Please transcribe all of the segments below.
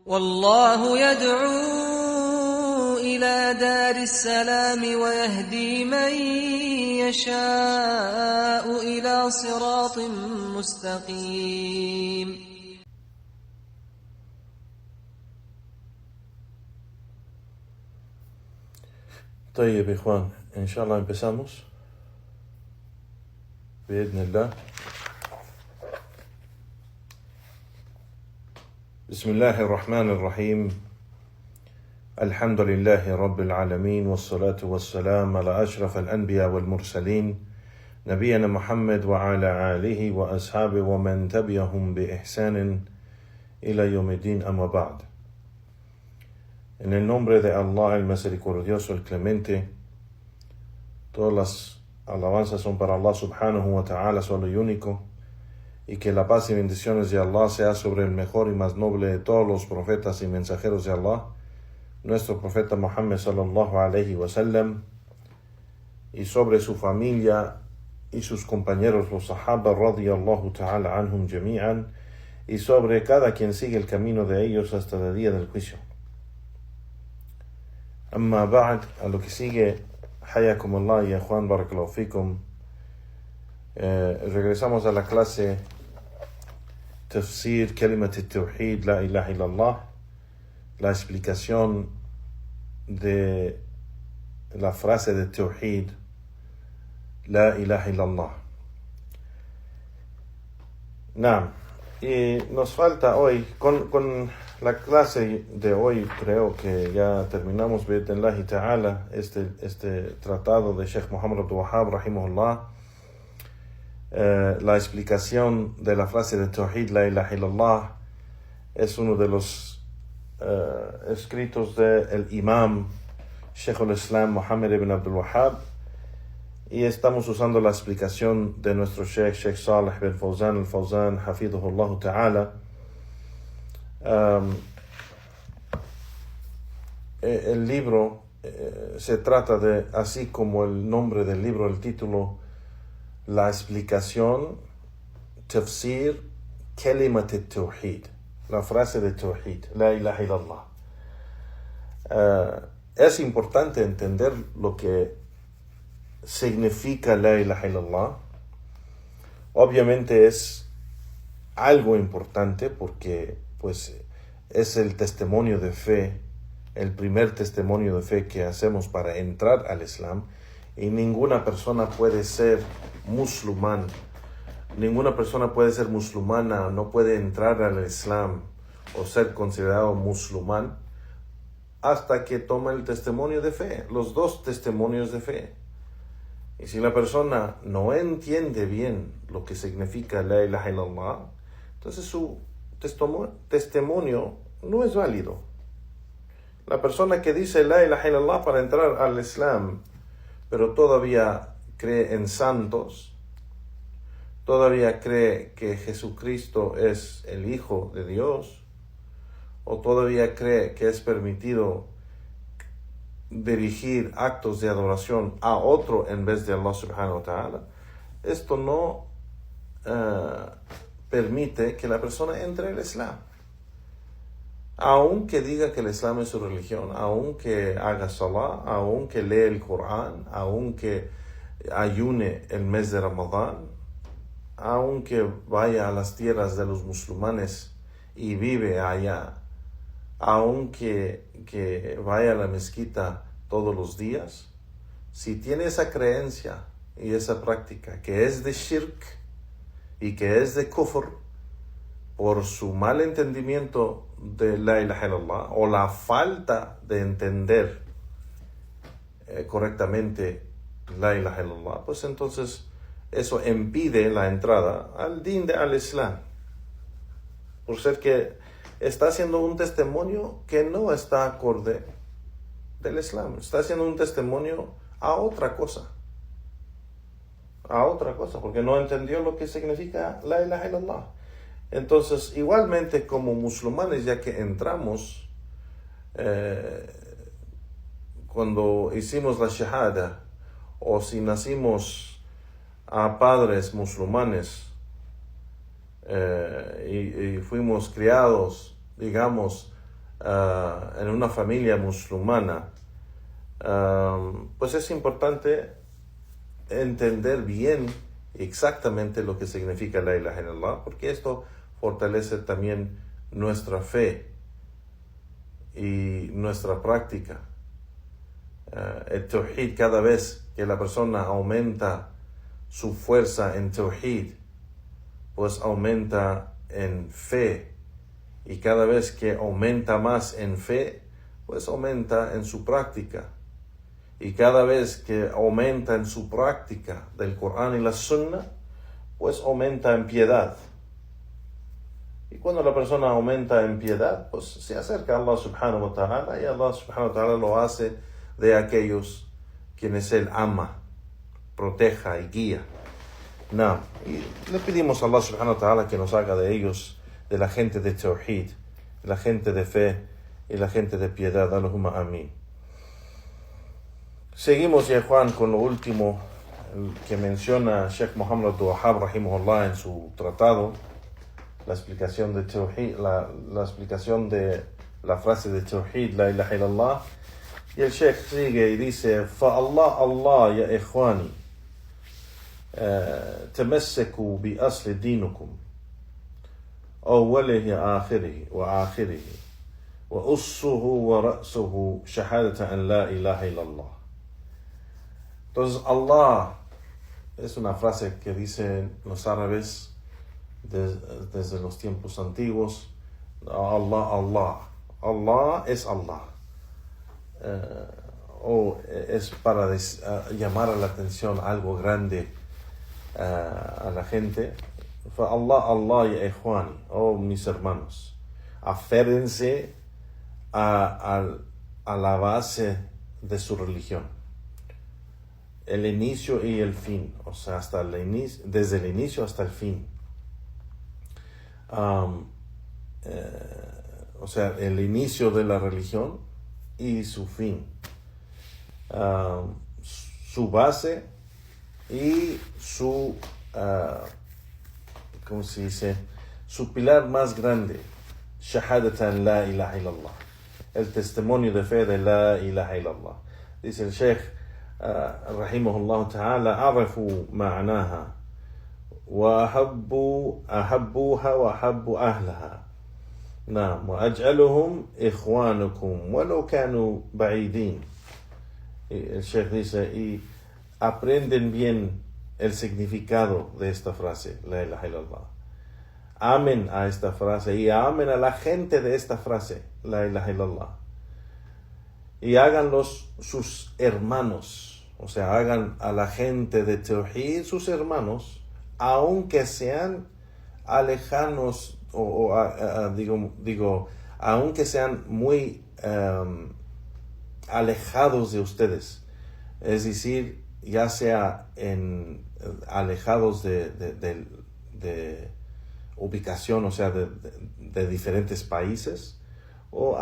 والله يدعو إلى دار السلام ويهدي من يشاء إلى صراط مستقيم. طيب إخوان، إن شاء الله empezamos بإذن الله. بسم الله الرحمن الرحيم. الحمد لله رب العالمين، والصلاة والسلام على أشرف الأنبياء والمرسلين نبينا محمد وعلى آله وأصحابه ومن تبعهم بإحسان إلى يوم الدين، أما بعد. En el nombre de Allah, el misericordioso, el clemente, todas las alabanzas son para Allah subhanahu wa ta'ala, solo y único, y que la paz y bendiciones de Allah sea sobre el mejor y más noble de todos los profetas y mensajeros de Allah, nuestro profeta Muhammad sallallahu alayhi wa sallam, y sobre su familia y sus compañeros, los sahaba radiyallahu ta'ala anhum jami'an, y sobre cada quien sigue el camino de ellos hasta el día del juicio. Amma ba'd, a lo que sigue, hayakum Allah y Juan barakallahu fikum. Regresamos a la clase Tafsir Kalimat al-Tawhid, La ilaha illallah, la explicación de la frase de Tawhid, La ilaha illallah. Naam, y nos falta hoy, con la clase de hoy, creo que ya terminamos, bi'idhnillahi ta'ala, este tratado de Sheikh Muhammad Abdul Wahhab, rahimahullah, la explicación de la frase de Tawhid, La ilaha illallah, es uno de los escritos del imam Sheikh al-Islam Muhammad ibn Abdul Wahhab, y estamos usando la explicación de nuestro Sheikh Salih bin Fawzan al-Fawzan, hafidhahullah ta'ala. El libro se trata de, así como el nombre del libro, el título, la explicación, Tafsir Kalimat al-Tawhid, la frase de Tawhid, La ilaha illallah. Es importante entender lo que significa La ilaha illallah. Obviamente es algo importante porque pues es el testimonio de fe, el primer testimonio de fe que hacemos para entrar al Islam, y ninguna persona puede ser musulmán, ninguna persona puede ser musulmana, no puede entrar al Islam o ser considerado musulmán hasta que toma el testimonio de fe, los dos testimonios de fe. Y si la persona no entiende bien lo que significa La ilaha illallah, entonces su testimonio no es válido. La persona que dice La ilaha illallah para entrar al Islam, pero todavía cree en santos, todavía cree que Jesucristo es el Hijo de Dios, o todavía cree que es permitido dirigir actos de adoración a otro en vez de Allah subhanahu wa ta'ala, esto no permite que la persona entre al Islam. Aunque diga que el Islam es su religión, aunque haga salah, aunque lea el Corán, aunque ayune el mes de Ramadán, aunque vaya a las tierras de los musulmanes y vive allá, aunque que vaya a la mezquita todos los días, si tiene esa creencia y esa práctica que es de shirk y que es de kufr, por su mal entendimiento de La ilaha illallah o la falta de entender correctamente La ilaha illallah, pues entonces eso impide la entrada al din al Islam, por ser que está haciendo un testimonio que no está acorde del Islam, está haciendo un testimonio a otra cosa, porque no entendió lo que significa La ilaha illallah. Entonces, igualmente como musulmanes, ya que entramos, cuando hicimos la shahada, o si nacimos a padres musulmanes, y fuimos criados, digamos, en una familia musulmana, pues es importante entender bien exactamente lo que significa la ilaha illallah, porque esto fortalece también nuestra fe y nuestra práctica. El tawhid, cada vez que la persona aumenta su fuerza en tawhid, pues aumenta en fe, y cada vez que aumenta más en fe, pues aumenta en su práctica, y cada vez que aumenta en su práctica del Corán y la Sunna, pues aumenta en piedad. Y cuando la persona aumenta en piedad, pues se acerca a Allah subhanahu wa ta'ala, y Allah subhanahu wa ta'ala lo hace de aquellos quienes Él ama, proteja y guía. No, y le pedimos a Allah subhanahu wa ta'ala que nos haga de ellos, de la gente de Tawhid, de la gente de fe y la gente de piedad. Allahumma amén. Seguimos, ya Juan, con lo último que menciona Sheikh Muhammad Abdul Wahhab rahimahullah en su tratado, la explicación de Tawhid, la explicación de la frase de Tawhid, la ilaha illallah. Y el Sheikh sigue y dice: fa Allah ya ikhwani, تمسكوا بأصل دينكم أوله آخره وآخره وأصه ورأسه شهادة أن لا إله إلا الله. Entonces, Allah es una frase que dicen los árabes desde los tiempos antiguos. Allah es Allah. Es para llamar a la atención algo grande a la gente. Allah ya ikhwani, mis hermanos, aférrense a la base de su religión, el inicio y el fin, o sea, desde el inicio hasta el fin. O sea, el inicio de la religión y su fin, su base y su ¿cómo se dice? Su pilar más grande, shahadatan la ilaha illallah, el testimonio de fe de la ilaha illallah. Dice el Sheikh rahimahullah ta'ala: عرفوا معناها وأحبوها وأحبوا أهلها، نعم، وأجعلهم إخوانكم ولو كانوا بعيدين. El Sheikh dice: y aprenden bien el significado de esta frase, la ilaha illallah. Amen a esta frase y amen a la gente de esta frase, la ilaha illallah. Y háganlos sus hermanos, o sea, hagan a la gente de Tawhid sus hermanos, aunque sean alejanos, aunque sean muy alejados de ustedes, es decir, ya sea alejados de ubicación, o sea, de diferentes países, o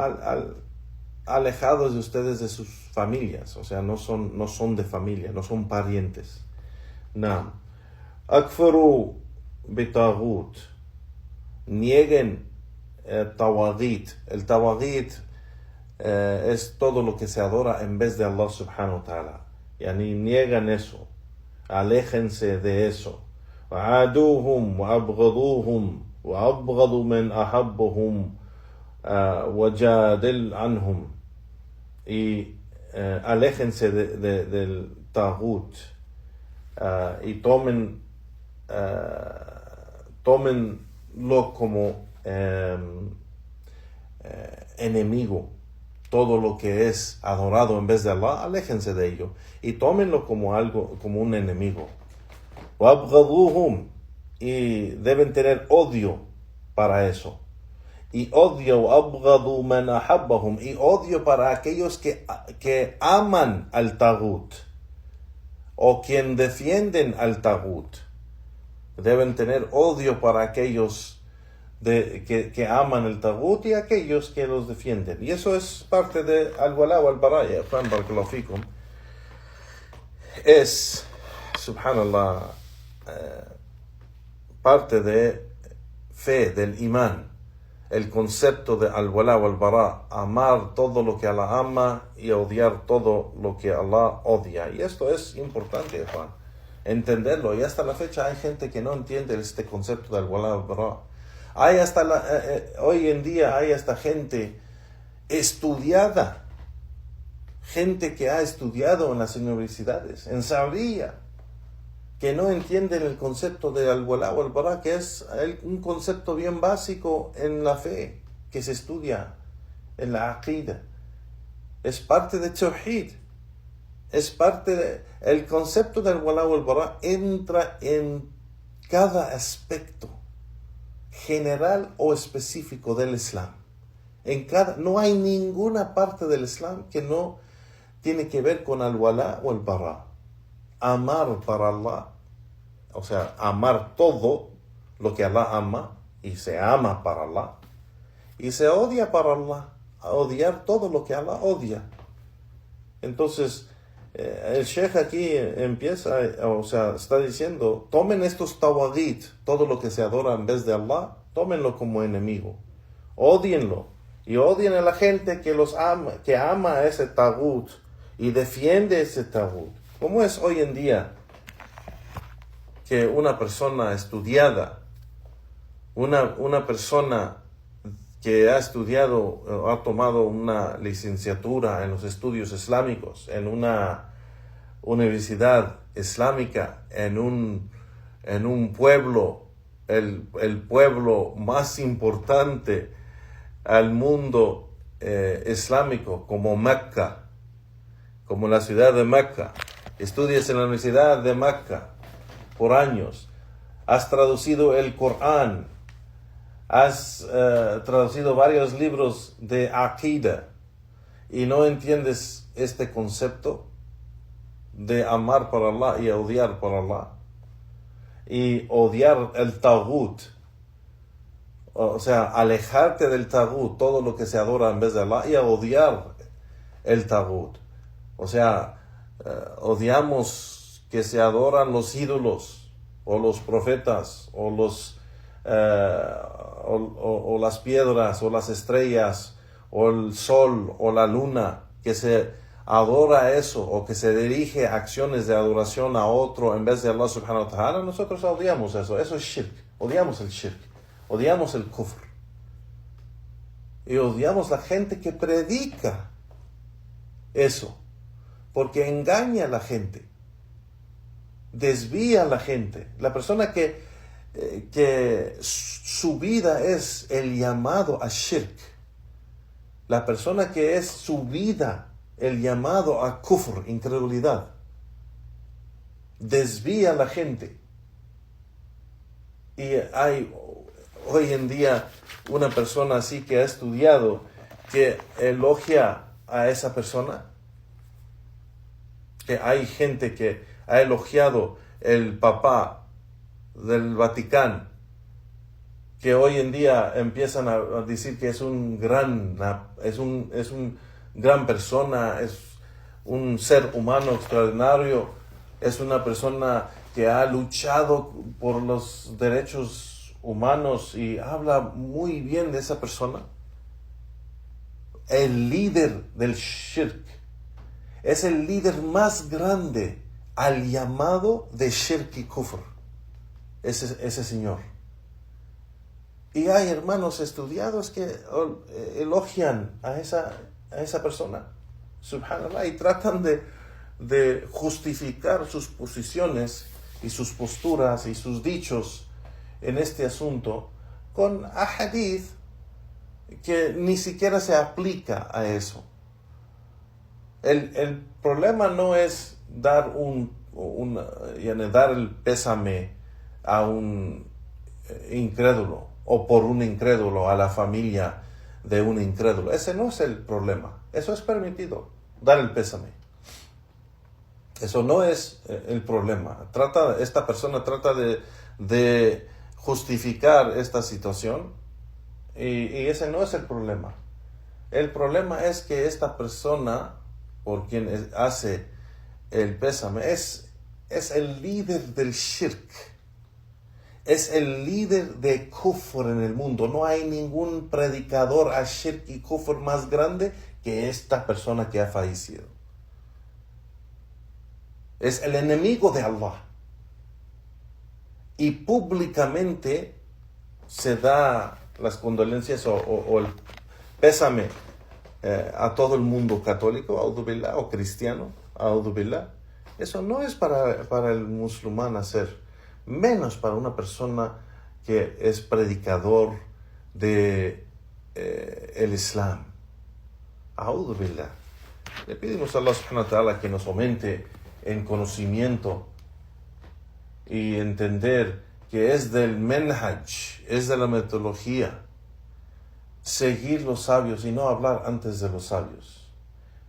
alejados de ustedes de sus familias, o sea, no son de familia, no son parientes. Naam. Akfaru bitaghut, nieguen tawaghit. El tawaghit es todo lo que se adora en vez de Allah subhanahu wa ta'ala. Yani niegan eso, aléjense de eso. وعادوهم وأبغضوهم وأبغضوا من أحبهم وجادل عنهم. Y aléjense del taghut, y tómenlo como enemigo. Todo lo que es adorado en vez de Allah, aléjense de ello y tómenlo como un enemigo. وَأَبْغَضُوهُمْ, y deben tener odio para eso. Y odio, وَأَبْغَضُوا مَنْ أَحَبَّهُمْ, y odio para aquellos que aman al taghut o quien defienden al taghut. Deben tener odio para aquellos que aman el taghut y aquellos que los defienden. Y eso es parte de al-wala wal-bara, ya Juan, barakallahu fikum. Es, subhanallah, parte de fe, del imán. el concepto de al-wala o al-bara, amar todo lo que Allah ama y odiar todo lo que Allah odia. Y esto es importante, Juan, entenderlo. Y hasta la fecha hay gente que no entiende este concepto de al-wala o al-bara. Hoy en día hay hasta gente estudiada, gente que ha estudiado en las universidades, en Saudia, que no entienden el concepto de al-wala o al-bara, que es un concepto bien básico en la fe, que se estudia en la aqida. Es parte de Tawhid. Es parte el concepto del al-wala o al-bara entra en cada aspecto general o específico del Islam. No hay ninguna parte del Islam que no tiene que ver con al-wala o al-bara. Amar para Allah, o sea, amar todo lo que Allah ama, y se ama para Allah, y se odia para Allah, odiar todo lo que Allah odia. Entonces, el Sheikh aquí empieza, o sea, está diciendo, tomen estos tawagit, todo lo que se adora en vez de Allah, tómenlo como enemigo, odienlo, y odien a la gente que los ama, que ama a ese tagut, y defiende ese tagut. ¿Cómo es hoy en día que una persona estudiada, una persona que ha estudiado, ha tomado una licenciatura en los estudios islámicos, en una universidad islámica, en un pueblo, el pueblo más importante al mundo islámico, como Mecca, como la ciudad de Mecca, estudias en la Universidad de Mecca por años, has traducido el Corán, has traducido varios libros de Aqida y no entiendes este concepto de amar por Allah y odiar por Allah y odiar el tagut, o sea, alejarte del tagut, todo lo que se adora en vez de Allah, y odiar el tagut. O sea, odiamos que se adoran los ídolos, o los profetas, o las piedras, o las estrellas, o el sol, o la luna, que se adora eso, o que se dirige acciones de adoración a otro en vez de Allah subhanahu wa ta'ala. Nosotros odiamos eso. Eso es shirk. Odiamos el shirk. Odiamos el kufr. Y odiamos la gente que predica eso, porque engaña a la gente, desvía a la gente. La persona que su vida es el llamado a shirk, la persona que es su vida el llamado a kufr, incredulidad, desvía a la gente. Y hay hoy en día una persona así que ha estudiado, que elogia a esa persona, que hay gente que ha elogiado el Papa del Vaticano, que hoy en día empiezan a decir que es un gran persona, es un ser humano extraordinario, es una persona que ha luchado por los derechos humanos, y habla muy bien de esa persona. El líder del shirk es el líder más grande al llamado de shirk y kufr, ese señor. Y hay hermanos estudiados que elogian a esa persona, subhanallah, y tratan de justificar sus posiciones y sus posturas y sus dichos en este asunto con ahadith que ni siquiera se aplica a eso. El problema no es dar dar el pésame a un incrédulo, o por un incrédulo a la familia de un incrédulo. Ese no es el problema. Eso es permitido, dar el pésame. Eso no es el problema. Esta persona trata de justificar esta situación, y ese no es el problema. El problema es que esta persona, por quien hace el pésame, es el líder del shirk, es el líder de kufr en el mundo. No hay ningún predicador a shirk y kufr más grande que esta persona que ha fallecido. Es el enemigo de Allah. Y públicamente se da las condolencias o el pésame a todo el mundo católico, A'udhu Billah, o cristiano, A'udhu Billah. Eso no es para el musulmán hacer, menos para una persona que es predicador de el Islam. A'udhu Billah. Le pedimos a Allah subhanahu wa ta'ala que nos aumente en conocimiento y entender que es del manhaj, es de la metodología, seguir los sabios y no hablar antes de los sabios.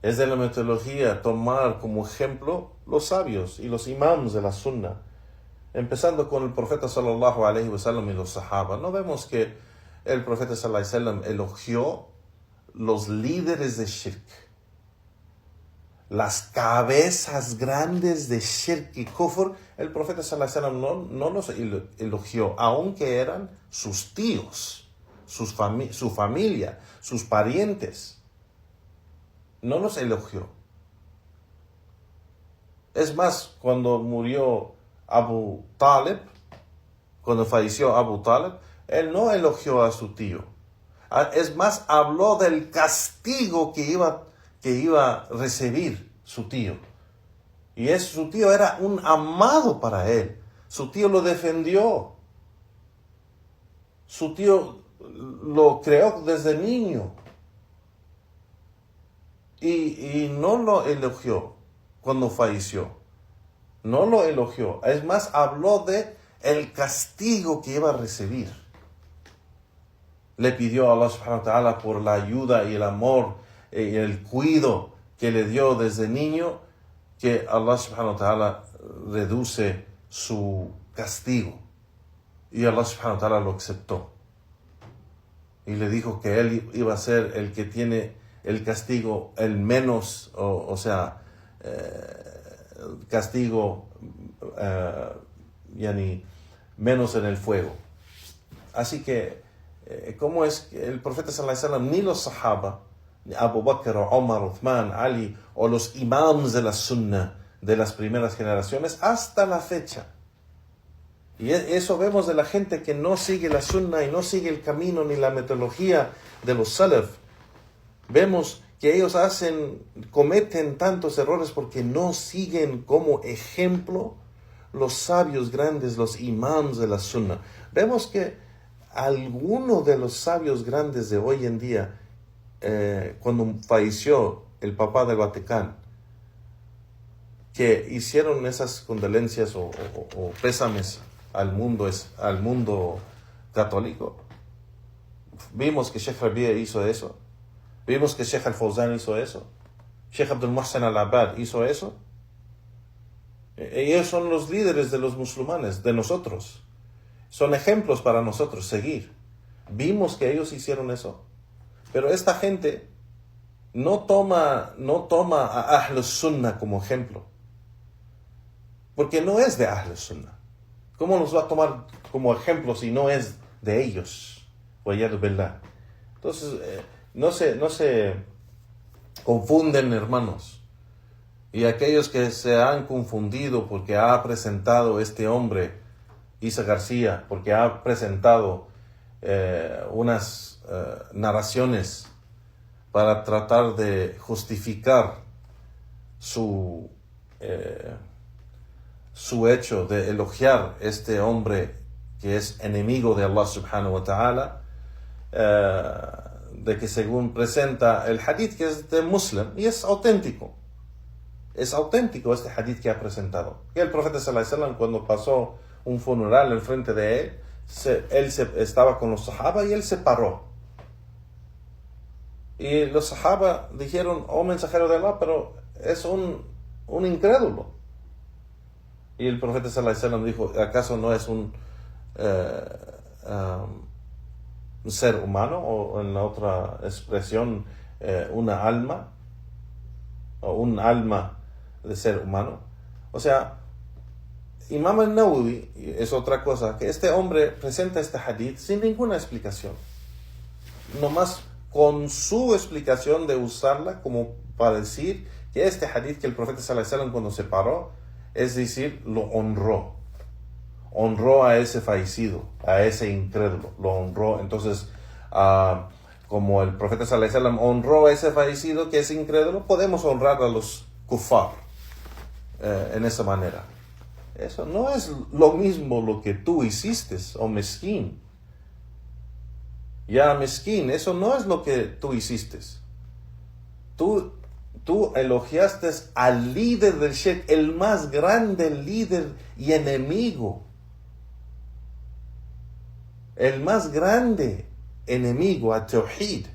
Es de la metodología tomar como ejemplo los sabios y los imams de la sunna, empezando con el profeta sallallahu alaihi wasallam y los sahaba. No vemos que el profeta sallallahu alaihi wasallam elogió los líderes de shirk, las cabezas grandes de shirk y kufr. El profeta sallallahu alaihi wasallam no los elogió, aunque eran sus tíos, su familia, sus parientes. No los elogió. Es más, cuando murió Abu Talib, cuando falleció Abu Talib, él no elogió a su tío. Es más, habló del castigo que iba a recibir su tío. Y su tío era un amado para él. Su tío lo defendió. Su tío lo creó desde niño. Y no lo elogió cuando falleció. No lo elogió. Es más, habló de el castigo que iba a recibir. Le pidió a Allah subhanahu wa ta'ala por la ayuda y el amor y el cuidado que le dio desde niño, que Allah subhanahu wa ta'ala reduce su castigo. Y Allah subhanahu wa ta'ala lo aceptó. Y le dijo que él iba a ser el que tiene el castigo, el menos, castigo menos en el fuego. Así que, ¿cómo es que el profeta sallallahu alaihi wasallam, ni los sahaba, ni Abu Bakr, Omar, Uthman, Ali, o los imams de la sunna de las primeras generaciones, hasta la fecha? Y eso vemos de la gente que no sigue la sunna y no sigue el camino ni la metodología de los salaf. Vemos que ellos cometen tantos errores porque no siguen como ejemplo los sabios grandes, los imams de la sunna. Vemos que algunos de los sabios grandes de hoy en día, cuando falleció el Papa del Vaticano, que hicieron esas condolencias o pésames al mundo católico, vimos que Sheikh Rabi'a hizo eso. Vimos que Sheikh Al-Fawzan hizo eso. Sheikh Abdul Muhsin Al-Abbad hizo eso. Ellos son los líderes de los musulmanes, de nosotros. Son ejemplos para nosotros seguir. Vimos que ellos hicieron eso. Pero esta gente no toma a Ahlus Sunnah como ejemplo. Porque no es de Ahlus Sunnah. ¿Cómo nos va a tomar como ejemplo si no es de ellos? Wa'iyadu billah. Entonces, no se confunden, hermanos. Y aquellos que se han confundido porque ha presentado este hombre, Isa García, porque ha presentado unas narraciones para tratar de justificar su hecho de elogiar este hombre que es enemigo de Allah subhanahu wa ta'ala, de que según presenta el hadith que es de Muslim, y es auténtico este hadith que ha presentado, que el profeta sallallahu alaihi wasallam, cuando pasó un funeral en frente de él, él estaba con los sahaba y él se paró, y los sahaba dijeron: oh mensajero de Allah, pero es un incrédulo. Y el profeta sallallahu alaihi wasallam dijo: ¿acaso no es un ser humano? O en la otra expresión, una alma, o un alma de ser humano. O sea, Imam al-Nawawi es otra cosa, que este hombre presenta este hadith sin ninguna explicación. Nomás con su explicación de usarla como para decir que este hadith que el profeta sallallahu alaihi wasallam cuando se paró, es decir, lo honró. Honró a ese fallecido, a ese incrédulo, lo honró. Entonces, como el profeta sallallahu alaihi wasallam honró a ese fallecido que es incrédulo, podemos honrar a los kufar en esa manera. Eso no es lo mismo lo que tú hiciste, oh mezquín. Ya mezquín, eso no es lo que tú hiciste. Tú elogiaste al líder del shirk, el más grande líder y enemigo. El más grande enemigo a Tawhid.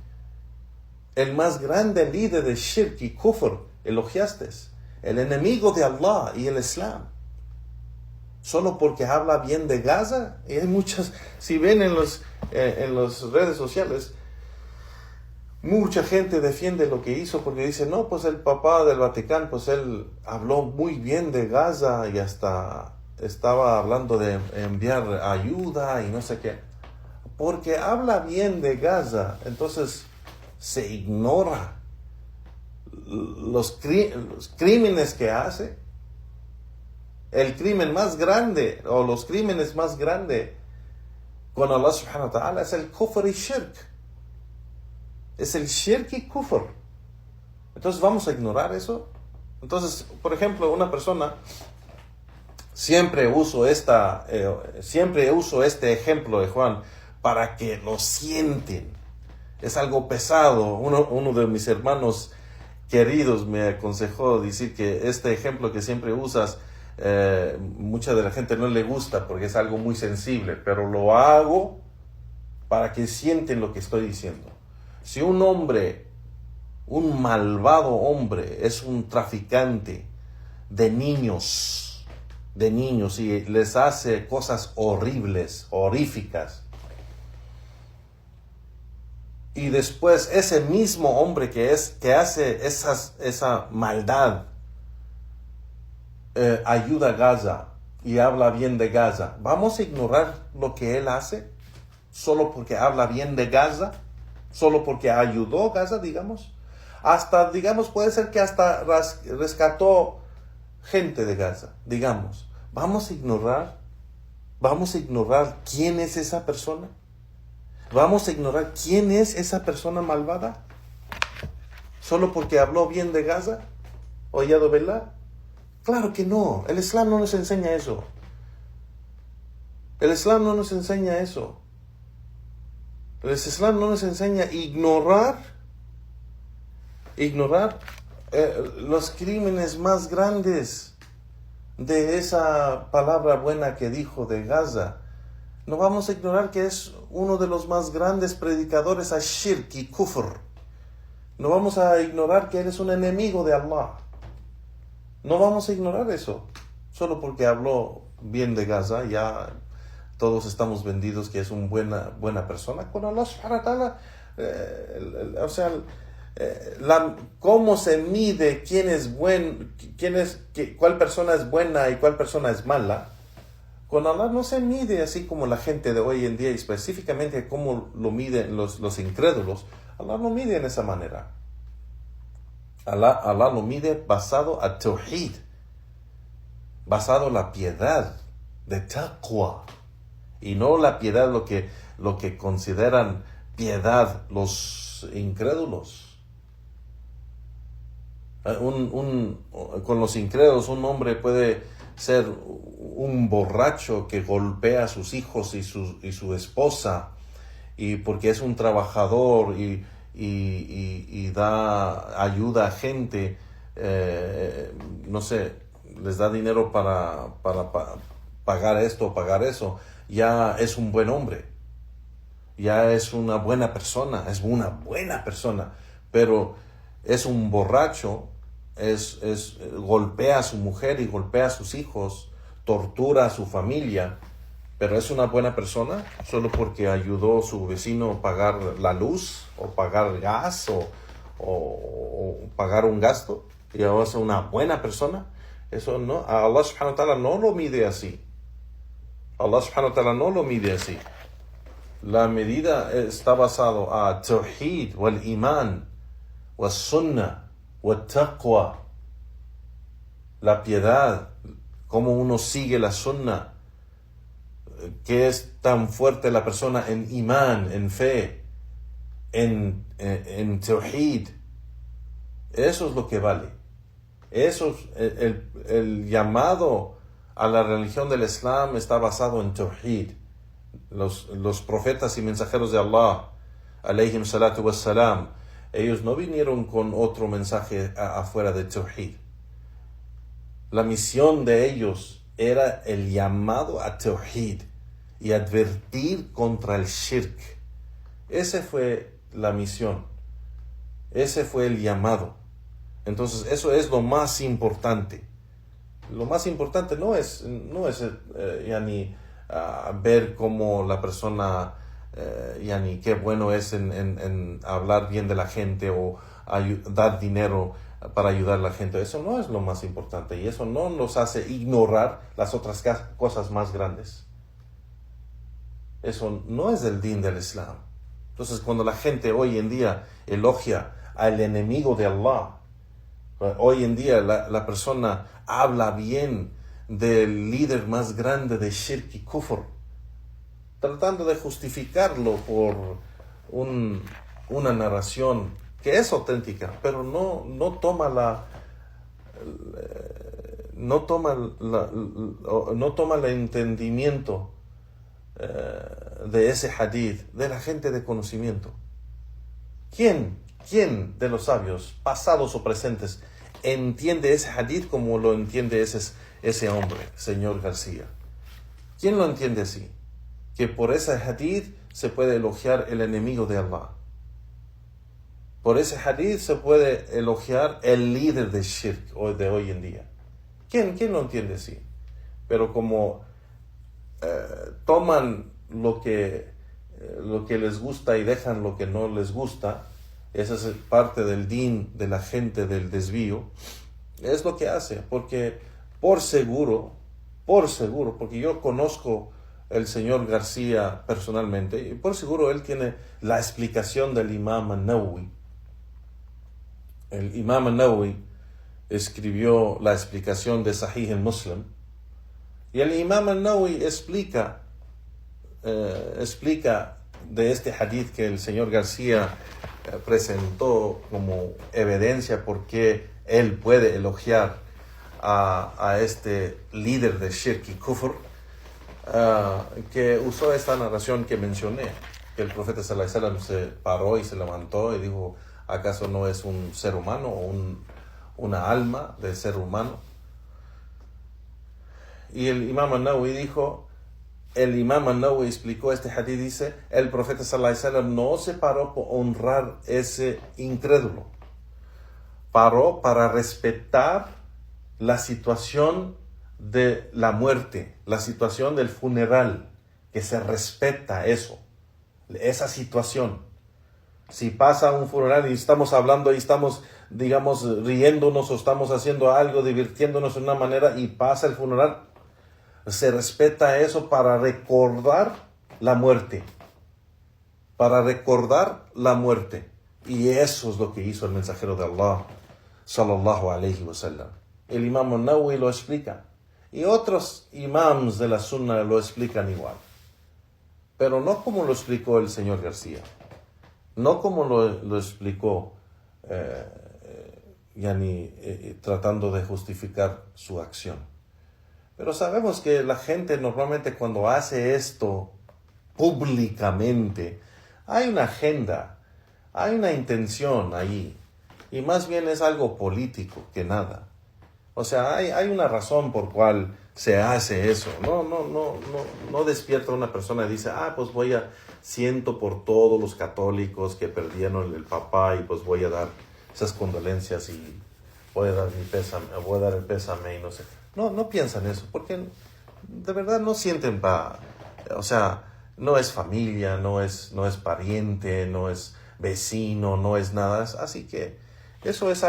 El más grande líder de shirk y kufr, elogiaste. El enemigo de Allah y el Islam. Solo porque habla bien de Gaza. Y hay muchas, si ven en las redes sociales, mucha gente defiende lo que hizo porque dice, no, pues el Papa del Vaticano, pues él habló muy bien de Gaza y hasta estaba hablando de enviar ayuda y no sé qué. Porque habla bien de Gaza, entonces se ignora los crímenes que hace. El crimen más grande, o los crímenes más grandes con Allah subhanahu wa ta'ala es el kufr y shirk. Es el shirk y kufr. Entonces vamos a ignorar eso. Entonces, por ejemplo, una persona, siempre uso este ejemplo de Juan para que lo sienten. Es algo pesado. Uno de mis hermanos queridos me aconsejó decir que este ejemplo que siempre usas, mucha de la gente no le gusta porque es algo muy sensible, pero lo hago para que sienten lo que estoy diciendo. Si un hombre, un malvado hombre, es un traficante de niños y les hace cosas horribles, horríficas, y después ese mismo hombre que hace esa maldad ayuda a Gaza y habla bien de Gaza, ¿vamos a ignorar lo que él hace solo porque habla bien de Gaza? ¿Solo porque ayudó a Gaza, digamos? Puede ser que hasta rescató gente de Gaza, digamos. ¿Vamos a ignorar quién es esa persona? ¿Vamos a ignorar quién es esa persona malvada? ¿Solo porque habló bien de Gaza? ¿Oyado verla? Claro que no. El Islam no nos enseña eso. El Islam no nos enseña eso. El Islam no nos enseña ignorar los crímenes más grandes de esa palabra buena que dijo de Gaza. No vamos a ignorar que es uno de los más grandes predicadores a shirk y kufr. No vamos a ignorar que él es un enemigo de Allah. No vamos a ignorar eso. Solo porque habló bien de Gaza, ya todos estamos vendidos que es una buena persona. Con Allah subhanahu wa ta'ala, cómo se mide quién es cuál persona es buena y cuál persona es mala. Con Allah no se mide así como la gente de hoy en día, y específicamente cómo lo miden los incrédulos. Allah no mide en esa manera. Allah lo mide basado a Tawhid, basado en la piedad de Taqwa, y no la piedad lo que consideran piedad los incrédulos. Con los incrédulos un hombre puede ser un borracho que golpea a sus hijos y su esposa, y porque es un trabajador y ayuda a gente, no sé, les da dinero para pagar esto o pagar eso, ya es un buen hombre, ya es una buena persona, pero es un borracho, golpea a su mujer y golpea a sus hijos, tortura a su familia, pero es una buena persona solo porque ayudó a su vecino a pagar la luz o pagar gas o pagar un gasto, y ahora es una buena persona. Eso no, a Allah subhanahu wa ta'ala no lo mide así. Allah subhanahu wa ta'ala no lo mide así. La medida está basado a tawhid, wal iman, wal sunnah, wal taqwa, la piedad, cómo uno sigue la sunnah, que es tan fuerte la persona en iman, en fe, en tawhid. Eso es lo que vale. Eso es el llamado a la religión del Islam está basado en tawhid. Los profetas y mensajeros de Allah, alayhim salatu wassalam, ellos no vinieron con otro mensaje afuera de tawhid. La misión de ellos era el llamado a tawhid y advertir contra el shirk. Ese fue la misión. Ese fue el llamado. Entonces eso es lo más importante. Lo más importante no es ver cómo la persona, qué bueno es en hablar bien de la gente o dar dinero para ayudar a la gente. Eso no es lo más importante y eso no nos hace ignorar las otras cosas más grandes. Eso no es el din del Islam. Entonces cuando la gente hoy en día elogia al enemigo de Allah, hoy en día la persona habla bien del líder más grande de shirk y kufr, tratando de justificarlo por una narración que es auténtica, pero no toma el entendimiento de ese hadith de la gente de conocimiento. ¿Quién de los sabios, pasados o presentes, entiende ese hadith como lo entiende ese hombre, señor García? ¿Quién lo entiende así? Que por ese hadith se puede elogiar el enemigo de Allah. Por ese hadith se puede elogiar el líder de shirk de hoy en día. ¿Quién lo entiende así? Pero como toman lo que les gusta y dejan lo que no les gusta, esa es parte del din de la gente del desvío, es lo que hace, porque por seguro, porque yo conozco el señor García personalmente, y por seguro él tiene la explicación del Imam an-Nawawi. El Imam an-Nawawi escribió la explicación de Sahih al-Muslim, y el Imam an-Nawawi explica de este hadith que el señor García presentó como evidencia porque él puede elogiar a este líder de shirk y kufr, que usó esta narración que mencioné, que el profeta sallallahu alaihi wasallam se paró y se levantó y dijo: ¿acaso no es un ser humano o una alma de ser humano? Y el Imam an-Nawawi dijo, el Imam an-Nawawi explicó este hadith, dice, el profeta sallallahu alaihi wasallam no se paró por honrar ese incrédulo, paró para respetar la situación de la muerte, la situación del funeral, que se respeta esa situación. Si pasa un funeral y estamos hablando y estamos, digamos, riéndonos o estamos haciendo algo, divirtiéndonos de una manera y pasa el funeral, se respeta eso para recordar la muerte. Para recordar la muerte. Y eso es lo que hizo el mensajero de Allah, sallallahu alayhi wa sallam. El Imam an-Nawawi lo explica. Y otros imams de la Sunna lo explican igual. Pero no como lo explicó el señor García. No como lo explicó tratando de justificar su acción. Pero sabemos que la gente normalmente cuando hace esto públicamente, hay una agenda, hay una intención ahí. Y más bien es algo político que nada. O sea, hay una razón por cual se hace eso. No despierta una persona y dice, pues siento por todos los católicos que perdieron el papá y pues voy a dar esas condolencias y voy a dar el pésame y no sé. No piensan eso, porque de verdad no sienten o sea, no es familia, no es pariente, no es vecino, no es nada. Así que eso es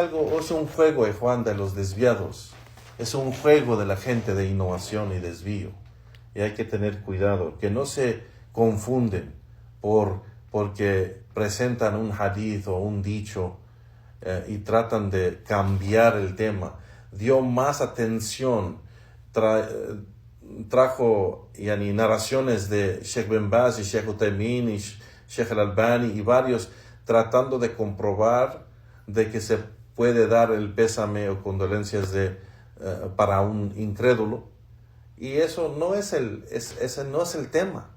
un juego, Juan, de los desviados. es un juego de la gente de innovación y desvío. Y hay que tener cuidado, que no se confunden porque presentan un hadith o un dicho y tratan de cambiar el tema. Dio más atención, trajo narraciones de Sheikh Ben Baz y Sheikh Utaymin y Sheikh Al-Albani y varios, tratando de comprobar de que se puede dar el pésame o condolencias para un incrédulo, y eso no es ese no es el tema.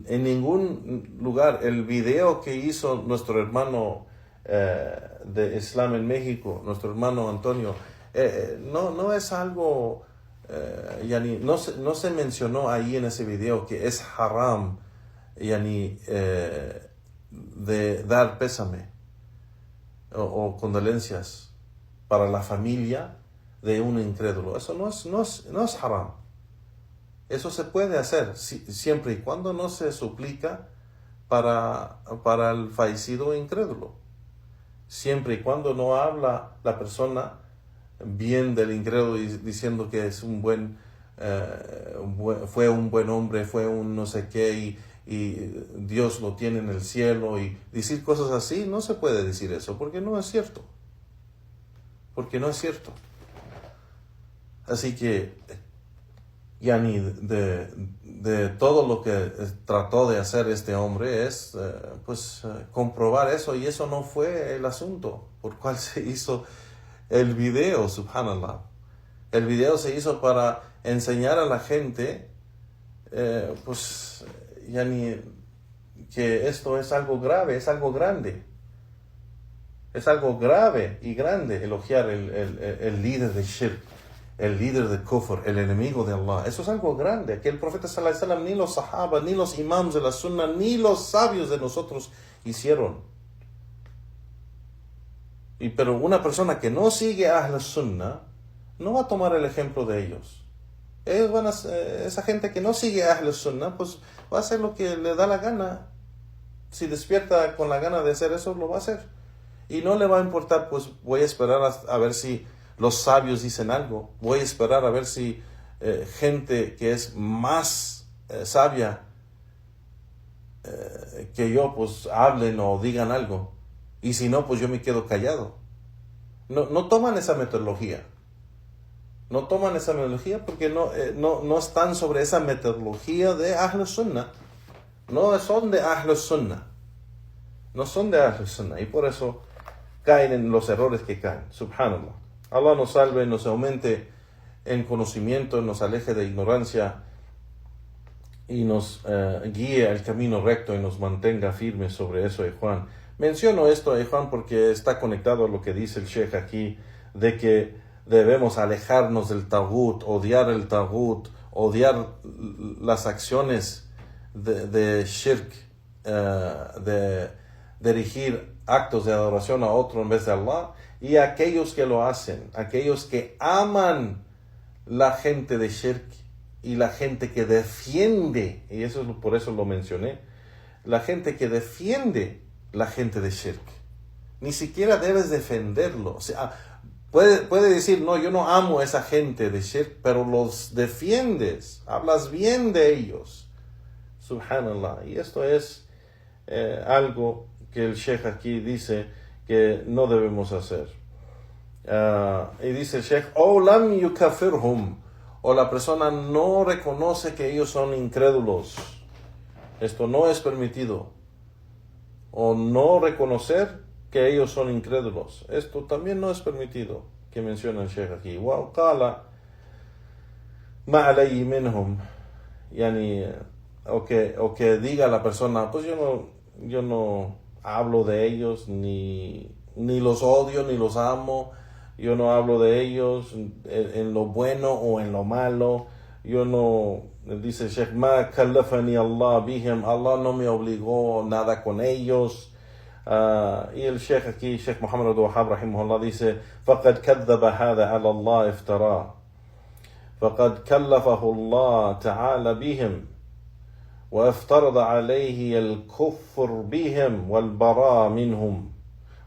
En ningún lugar. El video que hizo nuestro hermano de Islam en México, nuestro hermano Antonio, no es algo, no se mencionó ahí en ese video que es haram de dar pésame o condolencias para la familia de un incrédulo. Eso no es haram. Eso se puede hacer siempre y cuando no se suplica para el fallecido incrédulo. Siempre y cuando no habla la persona bien del incrédulo diciendo que es fue un buen hombre, fue un no sé qué y Dios lo tiene en el cielo, y decir cosas así. No se puede decir eso porque no es cierto. Así que de todo lo que trató de hacer este hombre es comprobar eso, y eso no fue el asunto por cual se hizo el video. Subhanallah, el video se hizo para enseñar a la gente que esto es algo grave, es algo grande, es algo grave y grande elogiar el líder de shirk, el líder de kufr, el enemigo de Allah. Eso es algo grande, que el profeta sallallahu alaihi wasallam, ni los sahaba, ni los imams de la sunna, ni los sabios de nosotros hicieron. Pero una persona que no sigue a Ahl Sunnah no va a tomar el ejemplo de ellos. Esa gente que no sigue a Ahl Sunnah, pues va a hacer lo que le da la gana. Si despierta con la gana de hacer eso, lo va a hacer. Y no le va a importar, pues voy a esperar a ver si los sabios dicen algo. Voy a esperar a ver si gente que es más sabia que yo, pues hablen o digan algo. Y si no, pues yo me quedo callado. No toman esa metodología. No toman esa metodología porque no están sobre esa metodología de Ahl Sunnah. No son de Ahl Sunnah. No son de Ahl Sunnah. Y por eso caen en los errores que caen. Subhanallah. Allah nos salve, nos aumente en conocimiento, nos aleje de ignorancia y nos guíe al camino recto y nos mantenga firmes sobre eso, Juan. Menciono esto, Juan, porque está conectado a lo que dice el Sheikh aquí, de que debemos alejarnos del taghut, odiar el taghut, odiar las acciones de shirk, de dirigir actos de adoración a otro en vez de Allah, y aquellos que lo hacen, aquellos que aman la gente de shirk y la gente que defiende, y por eso lo mencioné, la gente que defiende la gente de shirk. Ni siquiera debes defenderlo. O sea, puede decir, no, yo no amo a esa gente de shirk, pero los defiendes, hablas bien de ellos. Subhanallah. Y esto es algo que el Sheikh aquí dice que no debemos hacer. Y dice el Sheikh, o lam yukafirhum, o la persona no reconoce que ellos son incrédulos. Esto no es permitido. O no reconocer que ellos son incrédulos. Esto también no es permitido, que menciona el Sheikh aquí. Wa qala ma alayhi minhum, o que diga la persona, pues yo no hablo de ellos, ni los odio, ni los amo. Yo no hablo de ellos en lo bueno o en lo malo. Yo no, dice el Sheikh, ma kallafani Allah bihim, Allah no me obligó nada con ellos. Y el Sheikh aquí, Sheikh Muhammad al-Wahhab rahimahullah, dice, فَقَدْ كَذَّبَ هَذَا عَلَى اللَّهِ افتراه فَقَدْ كَلَّفَهُ اللَّهُ تَعَالَى بِهِمْ وَافتَرَضَ عَلَيْهِ الْكُفْرَ بِهِمْ وَالْبَرَاءَ مِنْهُمْ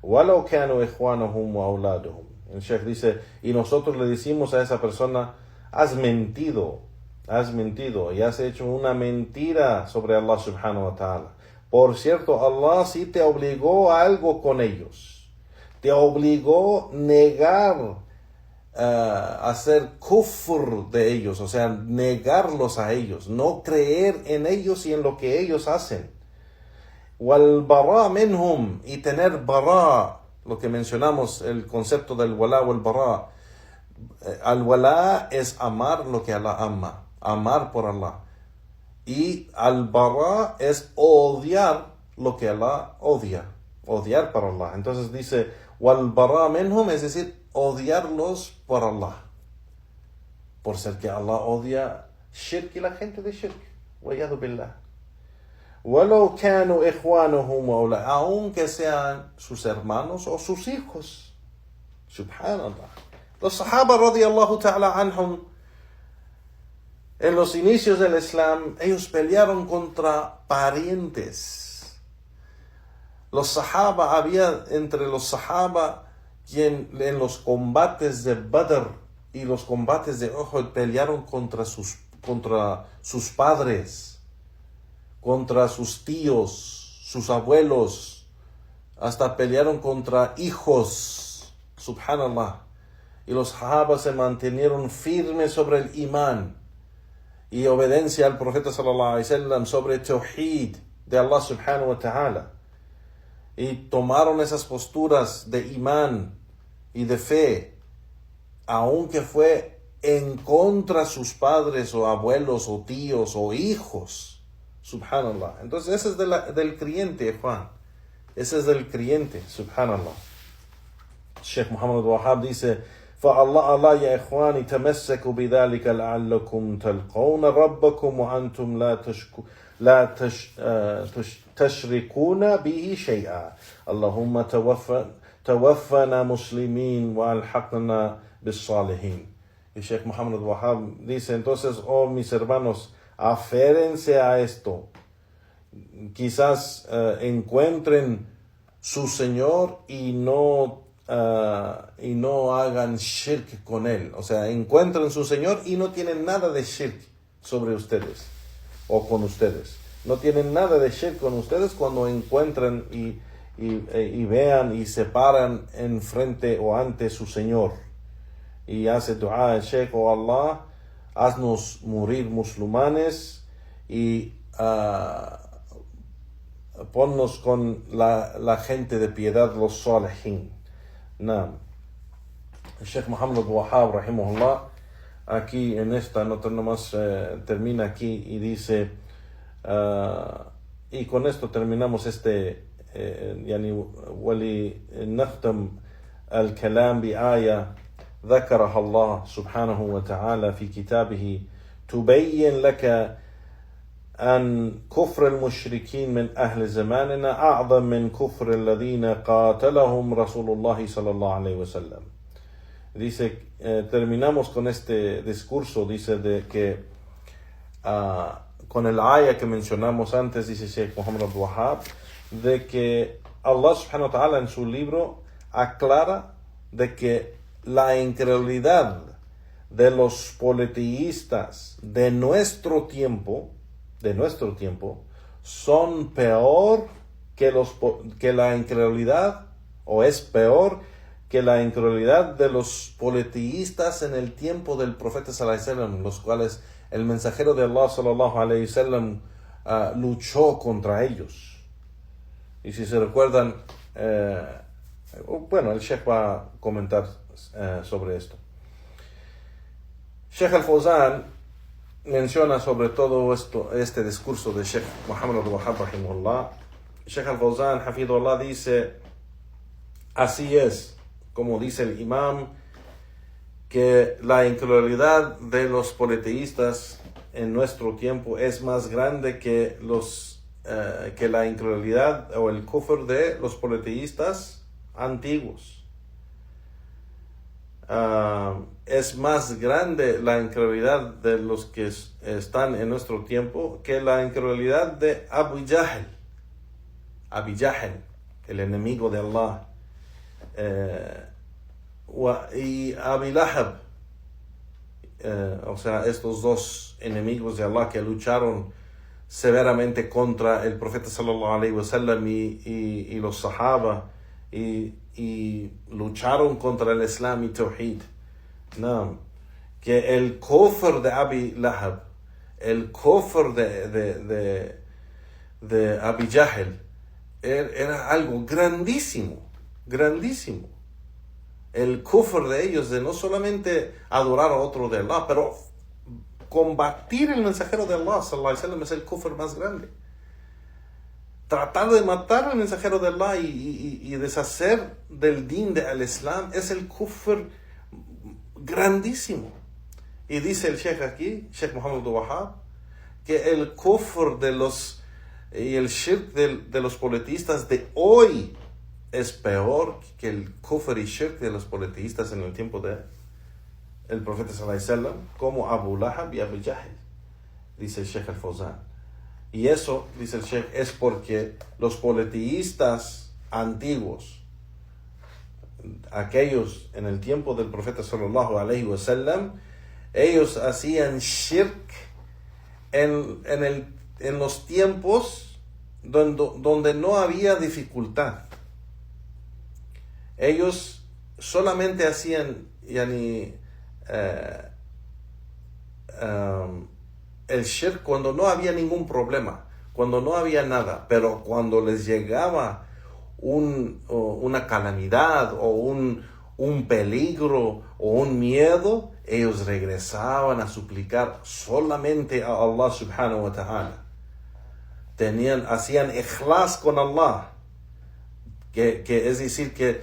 وَلَوْ كَانُوا إِخْوَانَهُمْ وَأَوْلَادُهُمْ. El Sheikh dice, y nosotros le decimos a esa persona, has mentido y has hecho una mentira sobre Allah subhanahu wa ta'ala. Por cierto, Allah sí te obligó a algo con ellos. Te obligó a negar, hacer kufr de ellos, o sea, negarlos a ellos, no creer en ellos y en lo que ellos hacen. Wal bara minhum, y tener bara, lo que mencionamos, el concepto del wala o el bara. Al wala es amar lo que Allah ama, amar por Allah. Y al bara es odiar lo que Allah odia, odiar para Allah. Entonces dice, wal bara minhum, es decir, odiarlos por Allah. Por ser que Allah odia shirk y la gente de shirk. Wa'yadu billah. Walau kanu ikhwanuhum wa aunque sean sus hermanos o sus hijos. Subhanallah. Los sahaba radiyallahu ta'ala anhum, en los inicios del Islam, ellos pelearon contra parientes. Los sahaba, había entre los sahaba quien en los combates de Badr y los combates de Uhud pelearon contra sus padres, contra sus tíos, sus abuelos, hasta pelearon contra hijos. Subhanallah. Y los sahaba se mantenieron firmes sobre el imán y obediencia al profeta sallallahu alaihi wasallam, sobre tawhid de Allah subhanahu wa ta'ala, y tomaron esas posturas de imán y de fe, aunque fue en contra sus padres o abuelos o tíos o hijos. Subhanallah. Entonces ese es del creyente, Juan. Ese es del creyente. Subhanallah. Sheikh Muhammad Wahab dice, فالله يا إخواني تمسكوا بذلك لعلكم تلقون ربكم وأنتم لا تشركون به شيئا اللهم توفنا مسلمين وألحقنا بالصالحين. Y Sheikh Muhammad Wahab dice, entonces, oh mis hermanos, aférense a esto. Quizás encuentren su Señor y no hagan shirk con él. O sea, encuentran su Señor y no tienen nada de shirk sobre ustedes o con ustedes. No tienen nada de shirk con ustedes cuando encuentran y vean y se paran en frente o ante su Señor. Y hace dua al Sheikh, oh Allah, haznos morir musulmanes y ponnos con la gente de piedad, los salihin. Naam. El Sheikh Muhammad Wahab, rahimahullah, aquí en esta nota nomás termina aquí y dice, y con esto terminamos يعني ولنختم الكلام بآية ذكرها الله سبحانه وتعالى في كتابه تبين لك أن كفر المشركين من أهل زماننا أعظم من كفر الذين قاتلهم رسول الله صلى الله عليه وسلم. Dice, terminamos con este discurso, dice de que con el aya que mencionamos antes, dice Sheikh Muhammad Wahab, de que Allah subhanahu wa ta'ala en su libro aclara de que la incredulidad de los politeístas de nuestro tiempo son peor que la incredulidad, o es peor que la incredulidad de los politeístas en el tiempo del profeta sallallahu alaihi wasallam, los cuales el mensajero de Allah sallallahu alaihi wasallam luchó contra ellos. Y si se recuerdan, el Sheikh va a comentar sobre esto. Sheikh Al-Fawzan menciona sobre todo este discurso de Sheikh Muhammad Wahab rahimahullah. Sheikh Al-Fawzan hafidhullah dice, así es, como dice el imam, que la incredulidad de los politeístas en nuestro tiempo es más grande que la incredulidad o el kufr de los politeístas antiguos. Es más grande la incredulidad de los que están en nuestro tiempo que la incredulidad de Abu Jahl, el enemigo de Allah. y Abi Lahab, o sea, estos dos enemigos de Allah que lucharon severamente contra el profeta sallallahu alaihi wasallam y los sahaba y lucharon contra el Islam y Tawhid. No, que el kufr de Abi Lahab, el kufr de Abi Jahl era algo grandísimo, grandísimo. El kufr de ellos de no solamente adorar a otro de Allah, pero combatir el mensajero de Allah sallallahu alaihi wasallam es el kufr más grande. Tratar de matar al mensajero de Allah y deshacer del din de al-Islam es el kufr grandísimo. Y dice el Sheikh aquí, Sheikh Muhammad Abdul Wahhab, que el kufr y el shirk de los politistas de hoy es peor que el kufr y shirk de los politistas en el tiempo de el profeta sallallahu alaihi wasallam, como Abu Lahab y Abu Jahl, dice el Sheikh al-Fawzan. Y eso, dice el Sheikh, es porque los politeístas antiguos, aquellos en el tiempo del profeta sallallahu alaihi wasallam, ellos hacían shirk en los tiempos donde no había dificultad. Ellos solamente hacían el shirk cuando no había ningún problema, cuando no había nada, pero cuando les llegaba una calamidad o un peligro o un miedo, ellos regresaban a suplicar solamente a Allah subhanahu wa ta'ala. Hacían ikhlas con Allah, que es decir que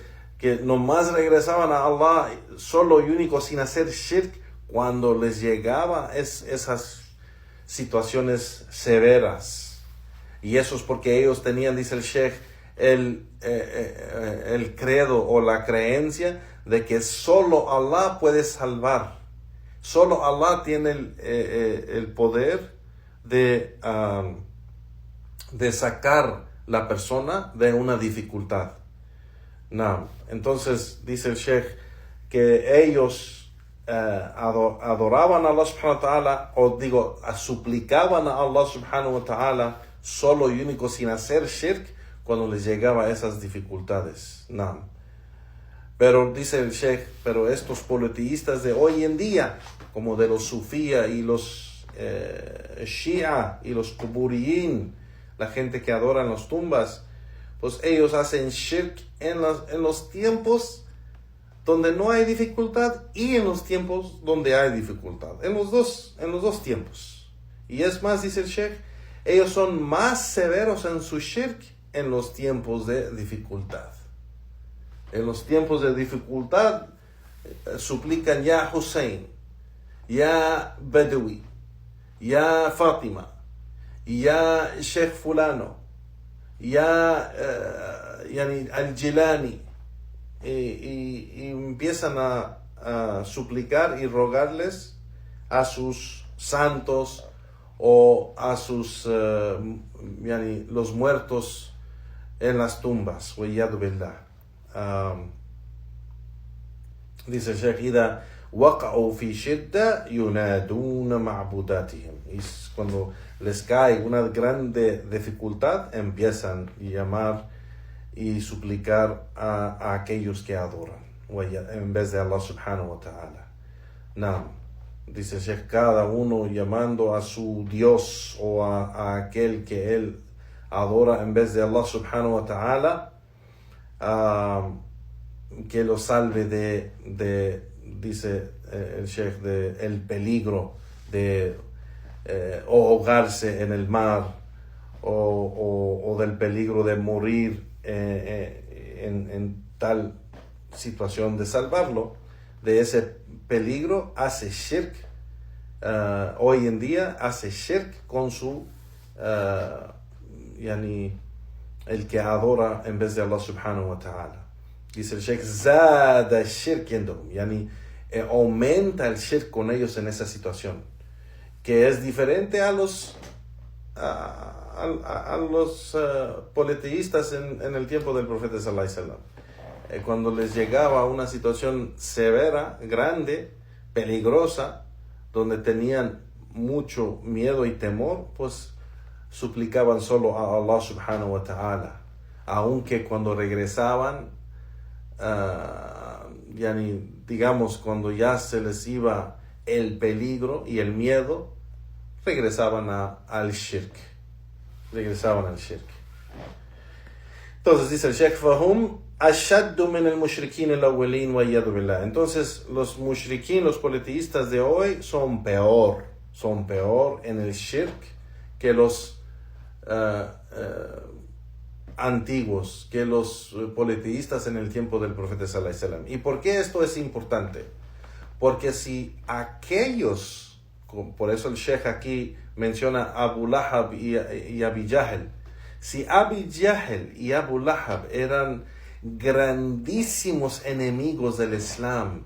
nomás regresaban a Allah solo y único sin hacer shirk cuando les llegaba esas situaciones severas. Y eso es porque ellos tenían, dice el Sheikh, el credo o la creencia de que solo Allah puede salvar. Solo Allah tiene el poder de sacar la persona de una dificultad. No. Entonces dice el Sheikh que ellos adoraban a Allah subhanahu wa ta'ala, suplicaban a Allah subhanahu wa ta'ala solo y único sin hacer shirk cuando les llegaba esas dificultades. No. Pero dice el Sheikh, pero estos politeístas de hoy en día, como de los sufía y los shia y los kuburiyin, la gente que adora en las tumbas, pues ellos hacen shirk en los tiempos donde no hay dificultad y en los tiempos donde hay dificultad. En los dos tiempos. Y es más, dice el Sheikh, ellos son más severos en su shirk en los tiempos de dificultad. En los tiempos de dificultad suplican ya Hussein, ya Badawi, ya Fátima, ya Sheikh fulano, ya al-Jilani, y empiezan a suplicar y rogarles a sus santos o a sus los muertos en las tumbas. Wa'iyadu billah. Dice el Sheikh, إذا وقعوا في شدة ينادون معبوداتهم. Y cuando les cae una grande dificultad, empiezan a llamar y suplicar a aquellos que adoran en vez de Allah subhanahu wa ta'ala. No. Dice el Sheikh, cada uno llamando a su Dios o a aquel que él adora en vez de Allah subhanahu wa ta'ala, que lo salve dice el Sheikh, el peligro de ahogarse en el mar o del peligro de morir en tal situación, de salvarlo de ese peligro. Hace shirk, hoy en día hace shirk con su el que adora en vez de Allah subhanahu wa ta'ala. Dice el Sheikh, zada shirk yendahum, aumenta el shirk con ellos en esa situación, que es diferente a los politeístas en el tiempo del profeta sallallahu alaihi wasallam. cuando les llegaba una situación severa, grande, peligrosa, donde tenían mucho miedo y temor, pues suplicaban solo a Allah subhanahu wa ta'ala. Aunque cuando regresaban, digamos, cuando ya se les iba el peligro y el miedo, regresaban al shirk. Entonces dice el Sheikh, فَهُمْ أَشَدُّ مِنَ الْمُشْرِكِينَ الْأَوَّلِينَ وَإِيَّاذُ بِاللَّهِ. Entonces los mushrikin, los politeístas de hoy son peor en el shirk que los antiguos, que los politeístas en el tiempo del profeta sallallahu alaihi wasallam. ¿Y por qué esto es importante? Porque si aquellos, por eso el Sheikh aquí menciona a Abu Lahab y Abi Jahl, si Abi Jahl y Abu Lahab eran grandísimos enemigos del Islam,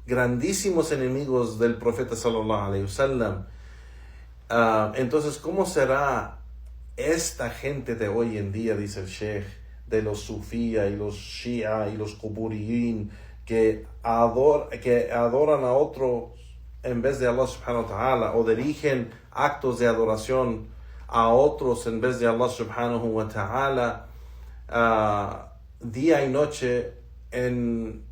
grandísimos enemigos del profeta sallallahu alaihi wasallam, entonces ¿cómo será esta gente de hoy en día, dice el Sheikh, de los sufía y los shia y los quburiyin, que adoran a otros en vez de Allah subhanahu wa ta'ala, o dirigen actos de adoración a otros en vez de Allah subhanahu wa ta'ala, día y noche, en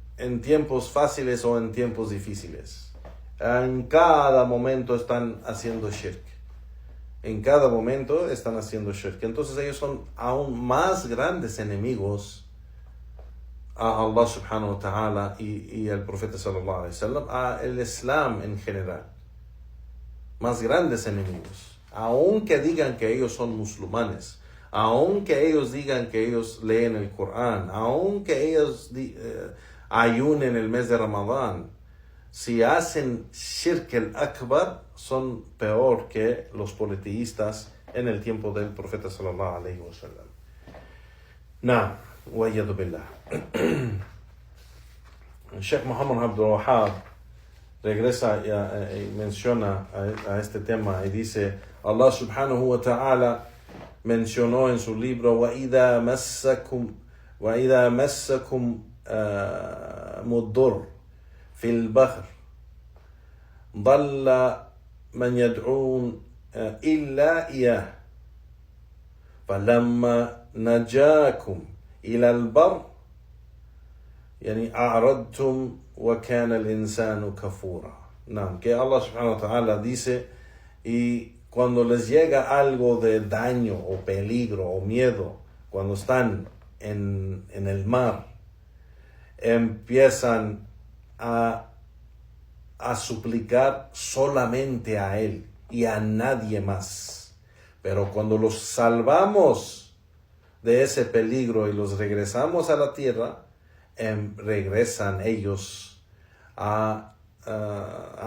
tiempos fáciles o en tiempos difíciles? En cada momento están haciendo shirk. Entonces ellos son aún más grandes enemigos a Allah subhanahu wa ta'ala y al profeta sallallahu alaihi wasallam, a el Islam en general. Más grandes enemigos. Aunque digan que ellos son musulmanes, aunque ellos digan que ellos leen el Corán, aunque ellos ayunen el mes de Ramadán, si hacen shirk al-akbar, son peor que los politeístas en el tiempo del profeta sallallahu alaihi wasallam. Wa'iyadu billah. Sheikh Muhammad Abdul Wahhab regresa y menciona a este tema y dice: Allah subhanahu wa ta'ala mencionó en su libro: وَإِذَا مَسَّكُمْ مُضُّرٌ في البحر ضل من يدعون إلا إياه فلما نجاكم إلى البر أعرضتم وكان الإنسان كفورا. Que Allah subhanahu wa ta'ala dice: y cuando les llega algo de daño o peligro o miedo, cuando están en el mar, empiezan a suplicar solamente a Él y a nadie más. Pero cuando los salvamos de ese peligro y los regresamos a la tierra, regresan ellos a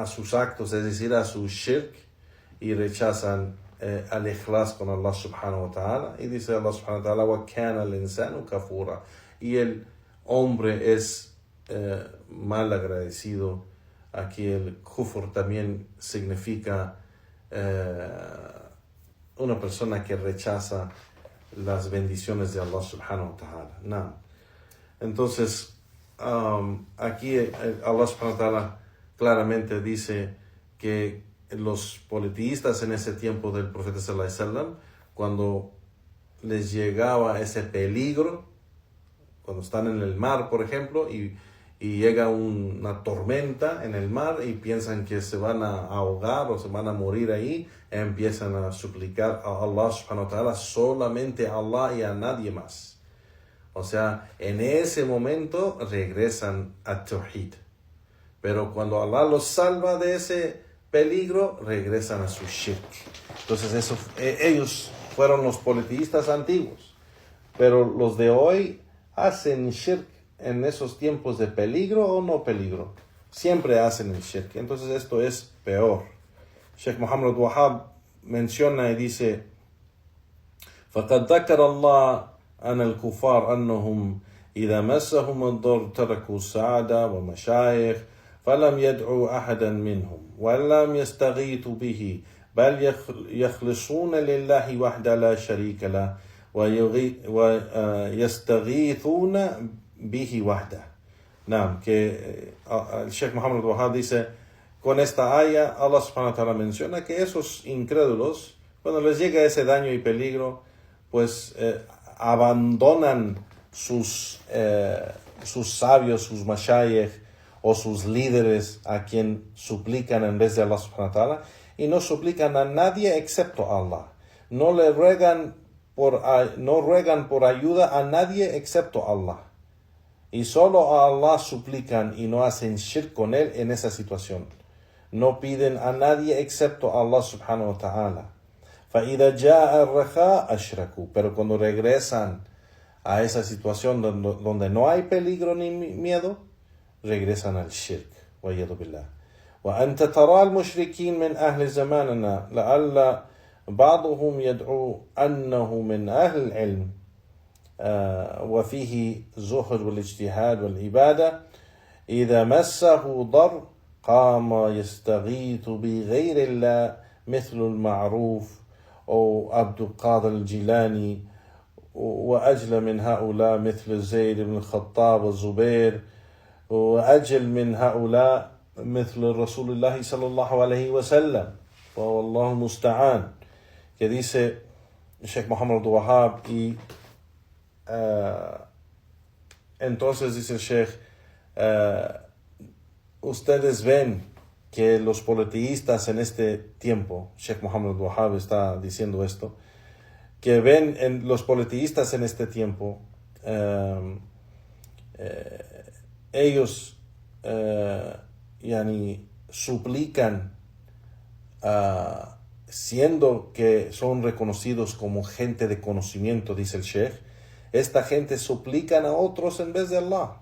sus actos, es decir, a su shirk, y rechazan al ikhlas con Allah subhanahu wa ta'ala. Y dice Allah subhanahu wa ta'ala: وَكَانَ الْإِنسَانُ كَفُورًا. Y el hombre es mal agradecido. Aquí el kufr también significa una persona que rechaza las bendiciones de Allah subhanahu wa ta'ala. Entonces, aquí Allah subhanahu wa ta'ala claramente dice que los politeístas en ese tiempo del profeta sallallahu alaihi wasallam, cuando les llegaba ese peligro, cuando están en el mar, por ejemplo, y llega una tormenta en el mar y piensan que se van a ahogar o se van a morir ahí, empiezan a suplicar a Allah subhanahu wa ta'ala, solamente a Allah y a nadie más. O sea, en ese momento regresan a Tawhid. Pero cuando Allah los salva de ese peligro, regresan a su shirk. Entonces ellos fueron los politeístas antiguos. Pero los de hoy hacen shirk en esos tiempos de peligro o no peligro. Siempre hacen el shirk. Entonces esto es peor. Sheikh Muhammad Abdul Wahhab menciona y dice: فَقَدْ ذَكَرَ اللَّهُ أَنَ الْكُفَّارَ أَنَّهُمْ إِذَا مَسَّهُمُ الضُّرُّ تَرَكُوا السَّعَادَةَ وَمَشَايِخ فَلَمْ يَدْعُوا أَحَدًا مِّنْهُمْ وَلَمْ يَسْتَغِيثُوا بِهِ بَلْ يَخْلِصُونَ لِلَّهِ وَحْدَهُ لَا شَرِيكَ لَهُ وَيَسْتَغِيثُونَ bihi wahda. Naam, que el Sheikh Muhammad al-Wahhab dice, con esta aya Allah subhanahu wa ta'ala menciona que esos incrédulos, cuando les llega ese daño y peligro, pues abandonan sus sabios, sus mashayikh o sus líderes a quien suplican en vez de Allah subhanahu wa ta'ala, y no suplican a nadie excepto a Allah. No ruegan por ayuda a nadie excepto a Allah. Y solo a Allah suplican y no hacen shirk con él en esa situación. No piden a nadie excepto a Allah subhanahu wa ta'ala. فَإِذَا جَاءَ الرَّخَاءَ أَشْرَكُوا. Pero cuando regresan a esa situación donde no hay peligro ni miedo, regresan al shirk. وَيَدُ بِاللَّهِ. وَأَنْتَ تَرَى الْمُشْرِكِينَ مِنْ أَهْلِ زَمَانِنَا لَعَلَّ بعضهم يدعو أنه من أهل العلم وفيه زهد والاجتهاد والعبادة إذا مسه ضر قام يستغيث بغير الله مثل المعروف أو عبد القادر الجيلاني وأجل من هؤلاء مثل زيد بن الخطاب والزبير وأجل من هؤلاء مثل رسول الله صلى الله عليه وسلم والله المستعان. Que dice Sheikh Muhammad al-Wahhab, y entonces dice el Sheikh, ustedes ven que los politeístas en este tiempo, Sheikh Muhammad al-Wahhab está diciendo esto, que ven en los politeístas en este tiempo, ellos suplican siendo que son reconocidos como gente de conocimiento, dice el Sheikh, esta gente suplican a otros en vez de Allah.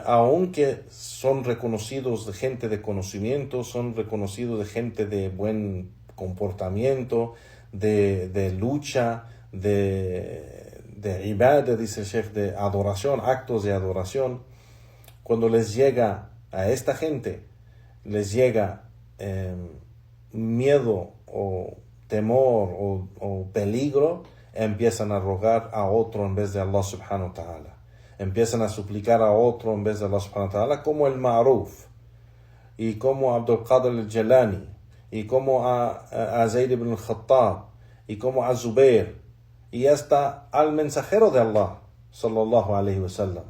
Aunque son reconocidos de gente de conocimiento, son reconocidos de gente de buen comportamiento, de lucha, de ibadah, dice el Sheikh, de adoración, actos de adoración. Cuando les llega a esta gente, les llega miedo o temor o peligro, empiezan a rogar a otro en vez de Allah subhanahu wa ta'ala. Empiezan a suplicar a otro en vez de Allah subhanahu wa ta'ala, como el Ma'ruf, y como Abdul Qadir al-Jilani, y como a Zayd ibn al-Khattab, y como a Zubair, y hasta al mensajero de Allah, sallallahu alayhi wa sallam.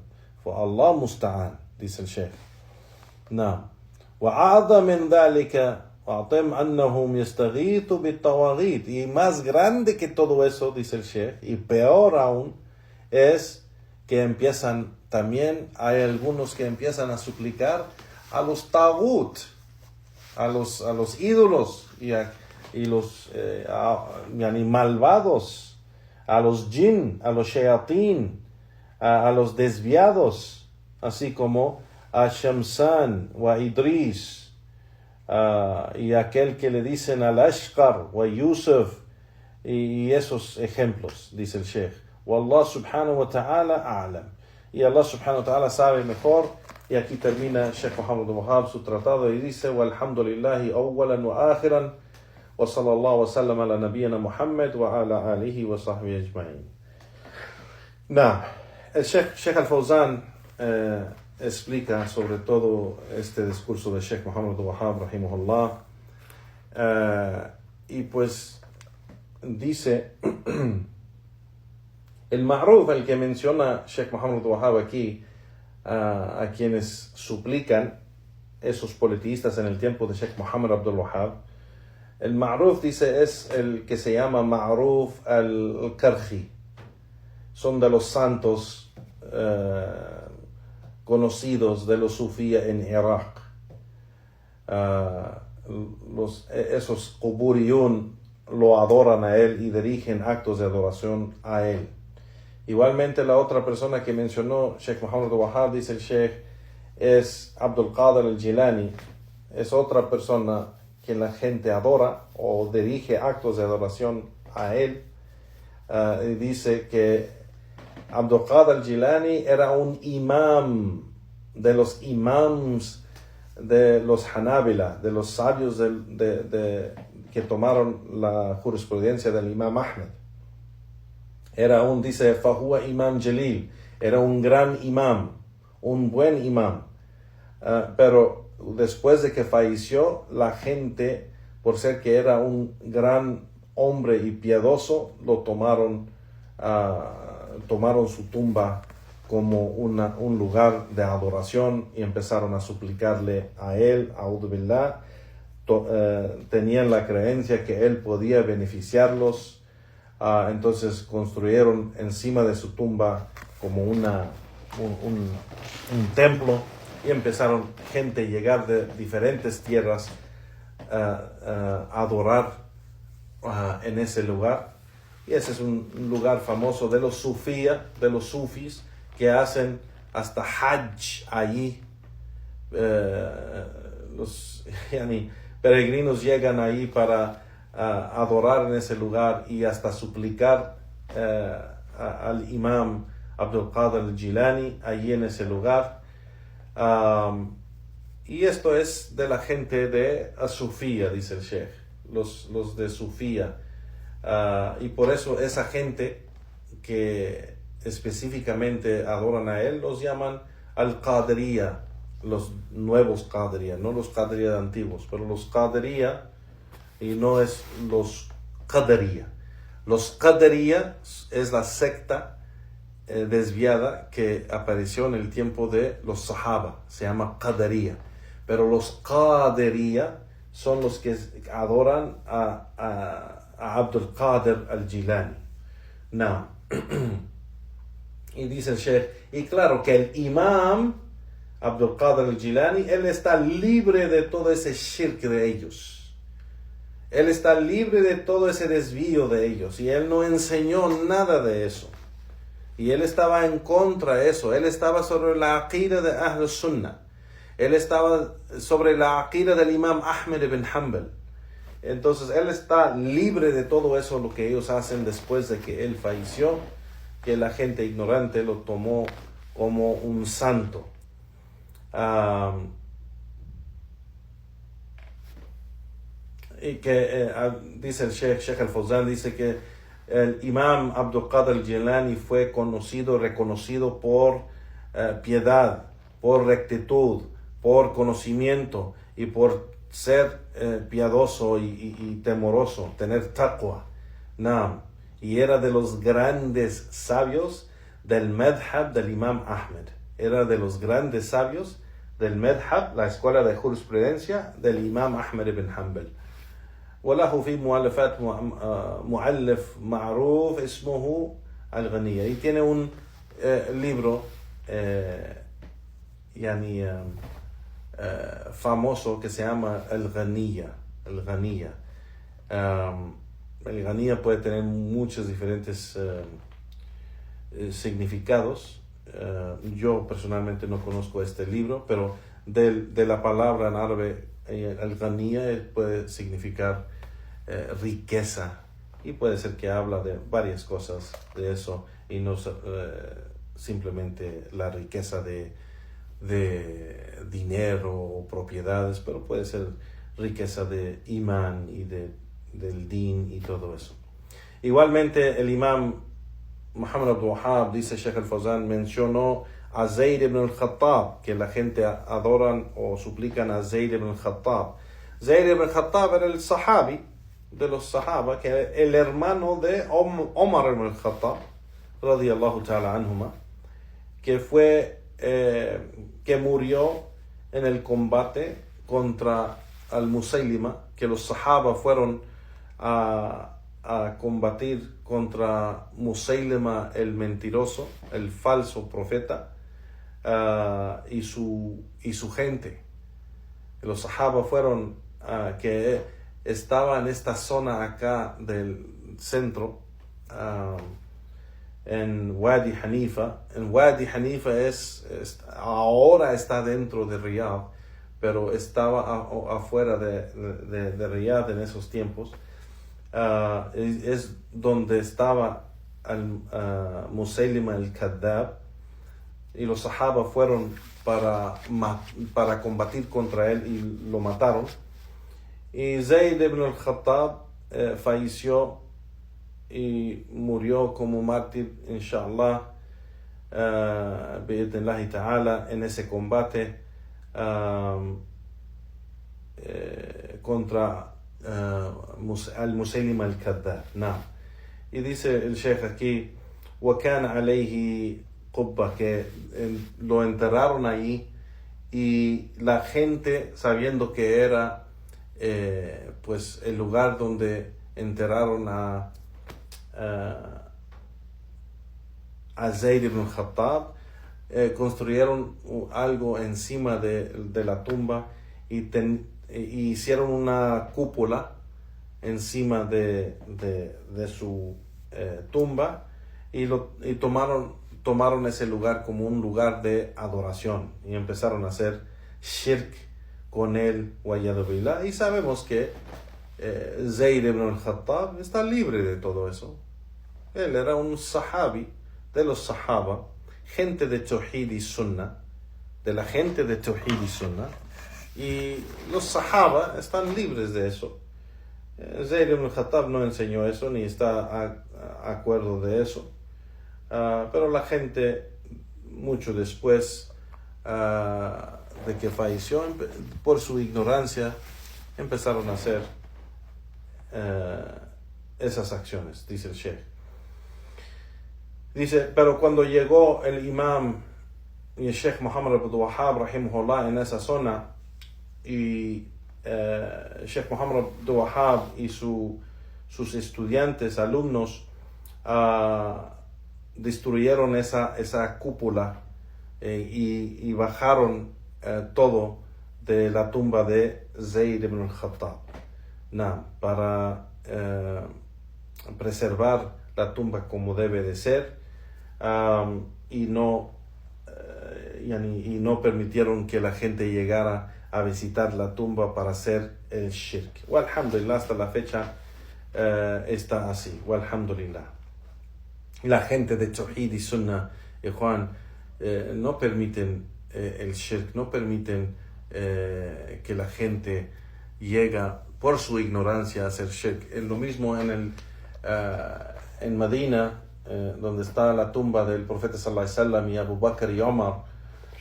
Fa Allah musta'an, dice el Sheikh. No. وَعَادَ مِنْ ذَلِكَ وَعَطِمْ أَنَّهُمْ يَسْتَغِيثُ بِالطَّوَاغِيثِ. Y más grande que todo eso, dice el Sheikh, y peor aún, es que empiezan también, hay algunos que empiezan a suplicar a los tagut, a los ídolos y los malvados, a los jinn, a los shayatín, a los desviados, así como a Shamsan o a Idris, y aquel que le dicen al Ashqar o a Yusuf, y esos ejemplos, dice el Sheikh. Wallah subhanahu wa ta'ala a'lam. Y Allah subhanahu wa ta'ala sabe mejor. Y aquí termina Sheikh Muhammad al-Wahhab su tratado y dice: Walhamdulillahi awwalan wa akhiran wa sallallahu wa sallam ala nabiyyina Muhammad wa ala alihi wa sahbihi ajma'in. El Sheikh al-Fawzan explica sobre todo este discurso de Sheikh Muhammad al-Wahhab rahimahullah, y pues dice el Ma'ruf, el que menciona Sheikh Muhammad al-Wahhab aquí, a quienes suplican esos politeístas en el tiempo de Sheikh Muhammad Abdul Wahhab, el Ma'ruf, dice, es el que se llama Ma'ruf al-Karji. Son de los santos conocidos de los sufíes en Irak. Esos quburiyun lo adoran a él y dirigen actos de adoración a él. Igualmente la otra persona que mencionó Sheikh Muhammad al-Wahhab, dice el Sheikh, es Abdul Qadir al-Jilani. Es otra persona que la gente adora o dirige actos de adoración a él. Y dice que Abdul Qadir al-Jilani era un imam de los imams de los Hanabila, de los sabios que tomaron la jurisprudencia del Imam Ahmed. Era dice, Fahuwa Imam Jalil, Era un gran imam, un buen imam. Pero después de que falleció, la gente, por ser que era un gran hombre y piadoso, lo tomaron su tumba como un lugar de adoración y empezaron a suplicarle a él, a'udhu billah. Tenían la creencia que él podía beneficiarlos, entonces construyeron encima de su tumba como un templo y empezaron gente a llegar de diferentes tierras a adorar en ese lugar. Y ese es un lugar famoso de los sufis, que hacen hasta hajj allí. Los peregrinos llegan ahí para adorar en ese lugar y hasta suplicar al imam Abdul Qadir al-Jilani allí en ese lugar. Y esto es de la gente de Sufía, dice el Sheikh, los de Sufía. Y por eso esa gente que específicamente adoran a él los llaman al-Qadiriya, los nuevos Qadiriya, no los Qadiriya antiguos, pero los Qadiriya, y no es los Qadiriya. Los Qadiriya es la secta desviada que apareció en el tiempo de los Sahaba, se llama Qadiriya. Pero los Qadiriya son los que adoran a Abdul Qadir al-Jilani. No. Y dice el Sheikh, y claro que el imam Abdul Qadir al-Jilani, él está libre de todo ese shirk de ellos. Él está libre de todo ese desvío de ellos. Y él no enseñó nada de eso. Y él estaba en contra de eso. Él estaba sobre la aqida de Ahl Sunnah. Él estaba sobre la aqida del imam Ahmed ibn Hanbal. Entonces él está libre de todo eso, lo que ellos hacen después de que él falleció, que la gente ignorante lo tomó como un santo. Y que dice el Sheikh al-Fawzan, dice que el imam Abdul Qadir al-Jilani fue reconocido por piedad, por rectitud, por conocimiento y por ser piadoso y temoroso, tener taqwa. Y era de los grandes sabios del madhab del imam Ahmed. Era de los grandes sabios del madhab, la escuela de jurisprudencia del imam Ahmed ibn Hanbal. وله في مؤلفات مؤلف معروف اسمه الغنية. Y tiene un libro famoso que se llama el-Ghaniya. El Ghaniya puede tener muchos diferentes significados. Yo personalmente no conozco este libro, pero de la palabra en árabe el-Ghaniya puede significar riqueza, y puede ser que habla de varias cosas de eso y no simplemente la riqueza de dinero o propiedades, pero puede ser riqueza de imán y del din y todo eso. Igualmente el imam Muhammad Abdul Wahhab, dice Sheikh al-Fawzan, mencionó a Zayd ibn al-Khattab, que la gente adoran o suplican a Zayd ibn al-Khattab. Zayd ibn al-Khattab era el sahabi de los sahaba, que era el hermano de Omar ibn al-Khattab, radiyallahu ta'ala anhuma, que murió en el combate contra al-Musaylima, que los sahaba fueron a combatir contra Musaylima el mentiroso, el falso profeta, y su gente. Los sahaba fueron que estaba en esta zona acá del centro, en Wadi Hanifa. En Wadi Hanifa ahora está dentro de Riyadh, pero estaba afuera de Riyadh en esos tiempos. Es donde estaba Musaylima al-Kadhab, y los sahaba fueron para combatir contra él y lo mataron. Y Zayd ibn al-Khattab falleció y murió como mártir, inshallah, bi'idhnillahi ta'ala, en ese combate contra al-Musaylim al-Kadhab. Y dice el Sheikh aquí, وَكَانَ عَلَيْهِ قُبَّةٌ, que lo enterraron allí, y la gente, sabiendo que era pues el lugar donde enterraron a Zayd ibn Khattab, construyeron algo encima de la tumba y hicieron una cúpula encima de su tumba, y tomaron ese lugar como un lugar de adoración y empezaron a hacer shirk con él, wa'iyadu billah. Y sabemos que Zayd ibn al-Khattab está libre de todo eso. Él era un sahabi de los sahaba, gente de Tawhid y Sunnah, de la gente de Tawhid y Sunnah, y los sahaba están libres de eso. Zayd ibn al-Khattab no enseñó eso, ni está a acuerdo de eso. Pero la gente, mucho después de que falleció, por su ignorancia, empezaron a hacer esas acciones, dice el Sheikh. Dice, pero cuando llegó el imam y el Sheikh Muhammad Abdul Wahhab, rahimahullah, en esa zona, y Sheikh Muhammad Abdul Wahhab y sus estudiantes, alumnos, destruyeron esa cúpula y bajaron todo de la tumba de Zayd ibn al-Khattab, para preservar la tumba como debe de ser, y no permitieron que la gente llegara a visitar la tumba para hacer el shirk. Walhamdulillah, hasta la fecha está así. Walhamdulillah. La gente de Tawhid y Sunnah, Juan, no permiten el shirk, no permiten que la gente llega por su ignorancia a hacer shirk. Es lo mismo en Medina, donde está la tumba del profeta sallallahu alaihi wasallam y Abu Bakr y Omar.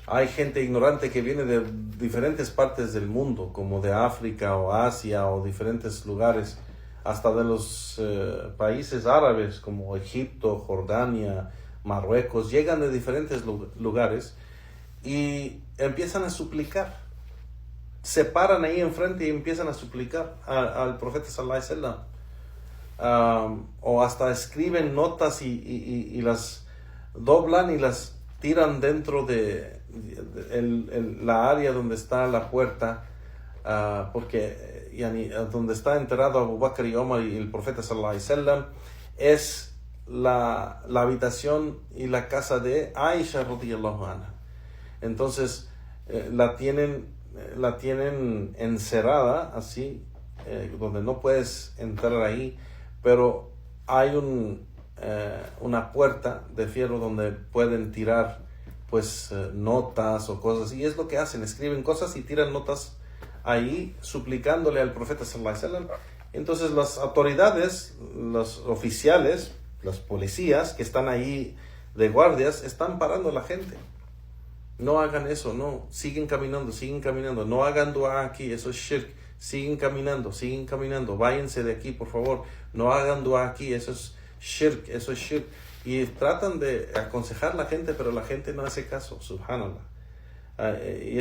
Hay gente ignorante que viene de diferentes partes del mundo, como de África o Asia o diferentes lugares, hasta de los países árabes como Egipto, Jordania, Marruecos. Llegan de diferentes lugares y empiezan a suplicar. Se paran ahí enfrente y empiezan a suplicar al profeta sallallahu alaihi wasallam. O hasta escriben notas y las doblan y las tiran dentro de la área donde está la puerta, porque donde está enterrado Abu Bakr y Omar y el profeta sallallahu alaihi wasallam es la habitación y la casa de Aisha radiyallahu anha. Entonces la tienen encerrada así, donde no puedes entrar ahí, pero hay una puerta de fierro donde pueden tirar pues notas o cosas, y es lo que hacen, escriben cosas y tiran notas ahí suplicándole al profeta sallallahu alaihi wasallam. Entonces las autoridades, los oficiales, las policías que están ahí de guardias, están parando a la gente. No hagan eso, no, siguen caminando, no hagan dua aquí, eso es shirk. Siguen caminando, váyanse de aquí, por favor, no hagan dua aquí, eso es shirk. Y tratan de aconsejar a la gente, pero la gente no hace caso, subhanallah. Y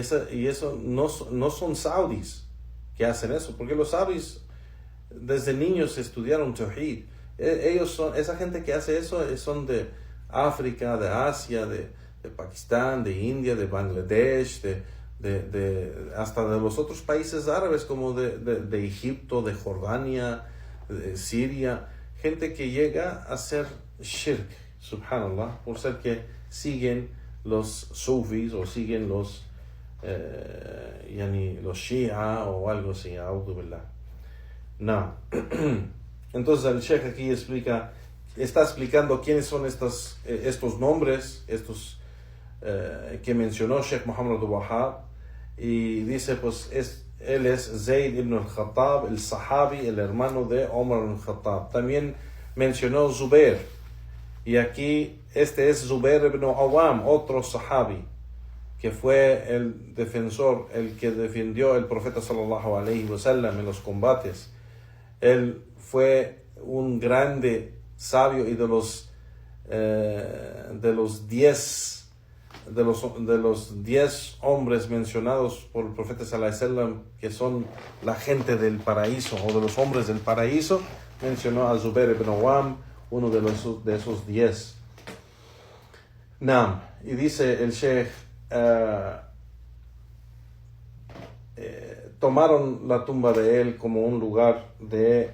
eso no son saudis que hacen eso, porque los saudis desde niños estudiaron Tawhid. Esa gente que hace eso son de África, de Asia, de Pakistán, de India, de Bangladesh, hasta de los otros países árabes como de Egipto, de Jordania, de Siria. Gente que llega a hacer shirk, subhanallah, por ser que siguen los sufis o siguen los shia o algo así, a'udhu billah. No. Entonces el Sheikh aquí está explicando quiénes son estos nombres, que mencionó Sheikh Muhammad Abdul Wahhab, y dice pues él es Zayd ibn al-Khattab, el sahabi, el hermano de Omar ibn al-Khattab. También mencionó Zubair, Y aquí este es Zubair ibn Awam, otro sahabi, que fue el defensor, el que defendió al profeta sallallahu alaihi wasallam en los combates. Él fue un grande sabio y de los 10 hombres mencionados por el profeta sallallahu alaihi wasallam, que son la gente del paraíso o de los hombres del paraíso, mencionó a Zubair ibn Awam, uno de esos 10. Naam, y dice el Sheikh, tomaron la tumba de él como un lugar de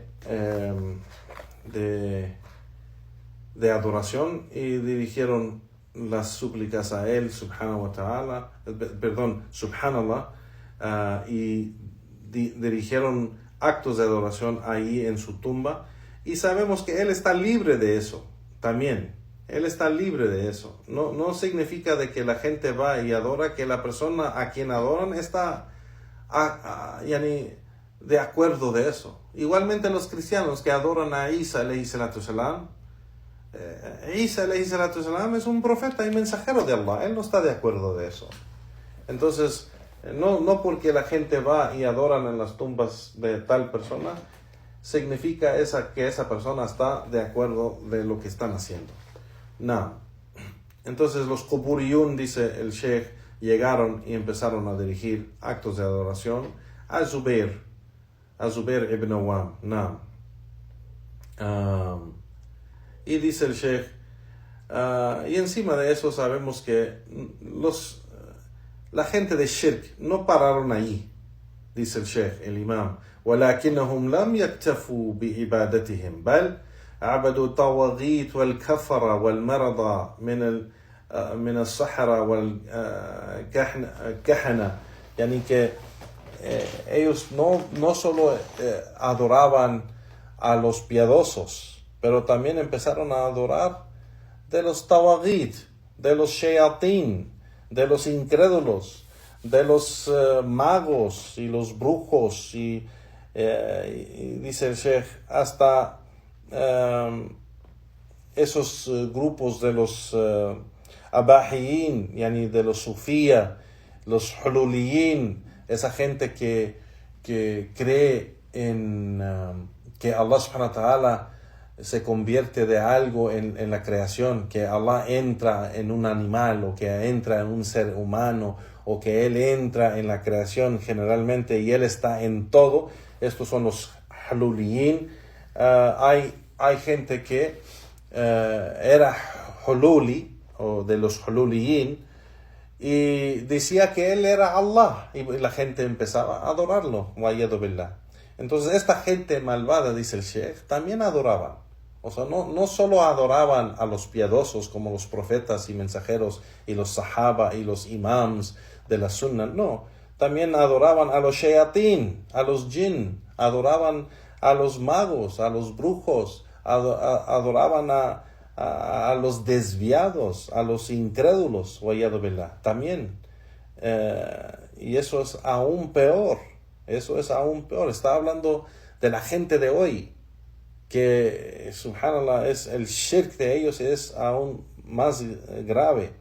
adoración y dirigieron las súplicas a él, subhanallah, y dirigieron actos de adoración ahí en su tumba. Y sabemos que él está libre de eso también. Él está libre de eso. No significa de que la gente va y adora, que la persona a quien adoran está de acuerdo de eso. Igualmente los cristianos que adoran a Isa alayhi salatu salam, Isa alayhi salatu salam es un profeta y mensajero de Allah. Él no está de acuerdo de eso. Entonces, no porque la gente va y adoran en las tumbas de tal persona, significa que esa persona está de acuerdo de lo que están haciendo. No. Entonces los Quburiyun, dice el Sheikh, llegaron y empezaron a dirigir actos de adoración a Zubair ibn Awam. No. Y dice el Sheikh, y encima de eso sabemos que la gente de Shirk no pararon ahí, dice el Sheikh, el Imam. ولكنهم لم يكتفوا بعبادتهم بل عبدوا الطواغيت والكفر والمرضى من السحرة والكهنة. Yani que ellos no solo adoraban a los piadosos, pero también empezaron a adorar de los tawaghit, de los shayatín, de los incrédulos, de los magos y los brujos y dice el Sheikh, hasta esos grupos de los abahiyin, yani de los sufía, los hululiyin, esa gente que cree en que Allah subhanahu wa ta'ala se convierte de algo en la creación, que Allah entra en un animal o que entra en un ser humano o que Él entra en la creación generalmente y Él está en todo. Estos son los hululiyin. Hay gente que era hululi o de los hululiyin y decía que Él era Allah y la gente empezaba a adorarlo. Wa'iyadu billah. Entonces esta gente malvada, dice el Sheikh, también adoraban. O sea, no solo adoraban a los piadosos como los profetas y mensajeros y los sahaba y los imams de la sunna, no. También adoraban a los shayatín, a los jinn, adoraban a los magos, a los brujos, adoraban a los desviados, a los incrédulos, wa'iyadu billah, también. Y eso es aún peor. Eso es aún peor. Está hablando de la gente de hoy, que, subhanallah, el shirk de ellos es aún más grave.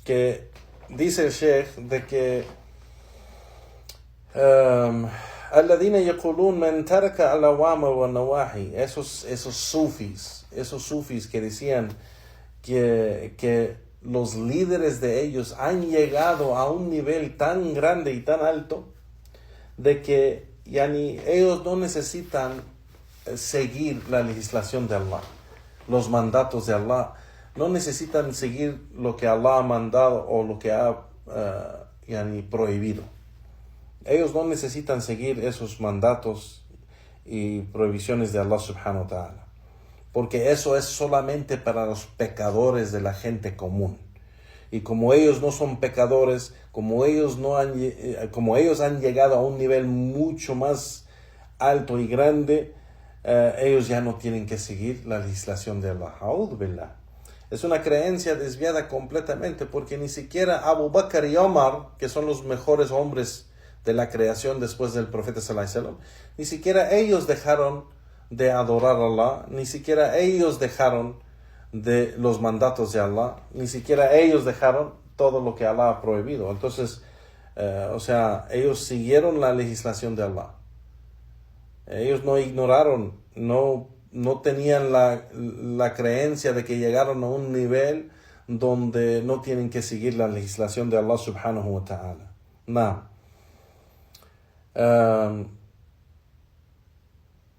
Que dice el Sheikh de que alladhina yaqulun man taraka al-awamir wa nawahi, esos sufis que decían que los líderes de ellos han llegado a un nivel tan grande y tan alto de que ellos no necesitan seguir la legislación de Allah, los mandatos de Allah, no necesitan seguir lo que Allah ha mandado o lo que ha prohibido. Ellos no necesitan seguir esos mandatos y prohibiciones de Allah subhanahu wa ta'ala, porque eso es solamente para los pecadores de la gente común. Y como ellos no son pecadores, como ellos han llegado a un nivel mucho más alto y grande, ellos ya no tienen que seguir la legislación de Allah. A'udhu billah. Es una creencia desviada completamente, porque ni siquiera Abu Bakr y Omar, que son los mejores hombres de la creación después del profeta sallallahu alaihi wasallam, ni siquiera ellos dejaron de adorar a Allah, ni siquiera ellos dejaron de los mandatos de Allah, ni siquiera ellos dejaron todo lo que Allah ha prohibido. Entonces, ellos siguieron la legislación de Allah. Ellos no ignoraron, no tenían la creencia de que llegaron a un nivel donde no tienen que seguir la legislación de Allah subhanahu wa ta'ala. No.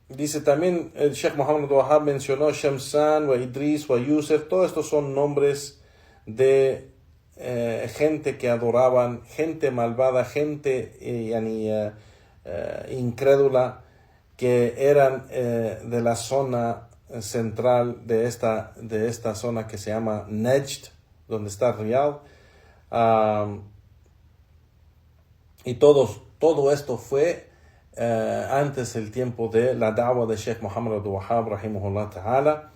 Dice también el Sheikh Muhammad Wahab mencionó Shamsan, wa Idris, wa Yusuf. Todos estos son nombres de gente que adoraban, gente malvada, gente incrédula, que eran de la zona central de esta zona que se llama Najd, donde está Riyadh. Y todo esto fue antes del tiempo de la da'wah de Sheikh Muhammad Abdul-Wahhab rahimahullah ta'ala.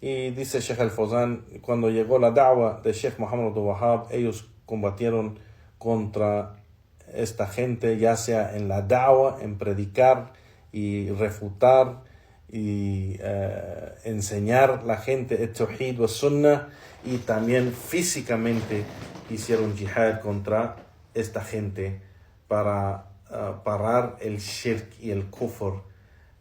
Y dice Sheikh Al-Fawzan, cuando llegó la da'wah de Sheikh Muhammad Abdul-Wahhab, ellos combatieron contra esta gente, ya sea en la da'wah, en predicar y refutar y enseñar la gente el tawhid wa sunnah, y también físicamente hicieron jihad contra esta gente para parar el shirk y el kufr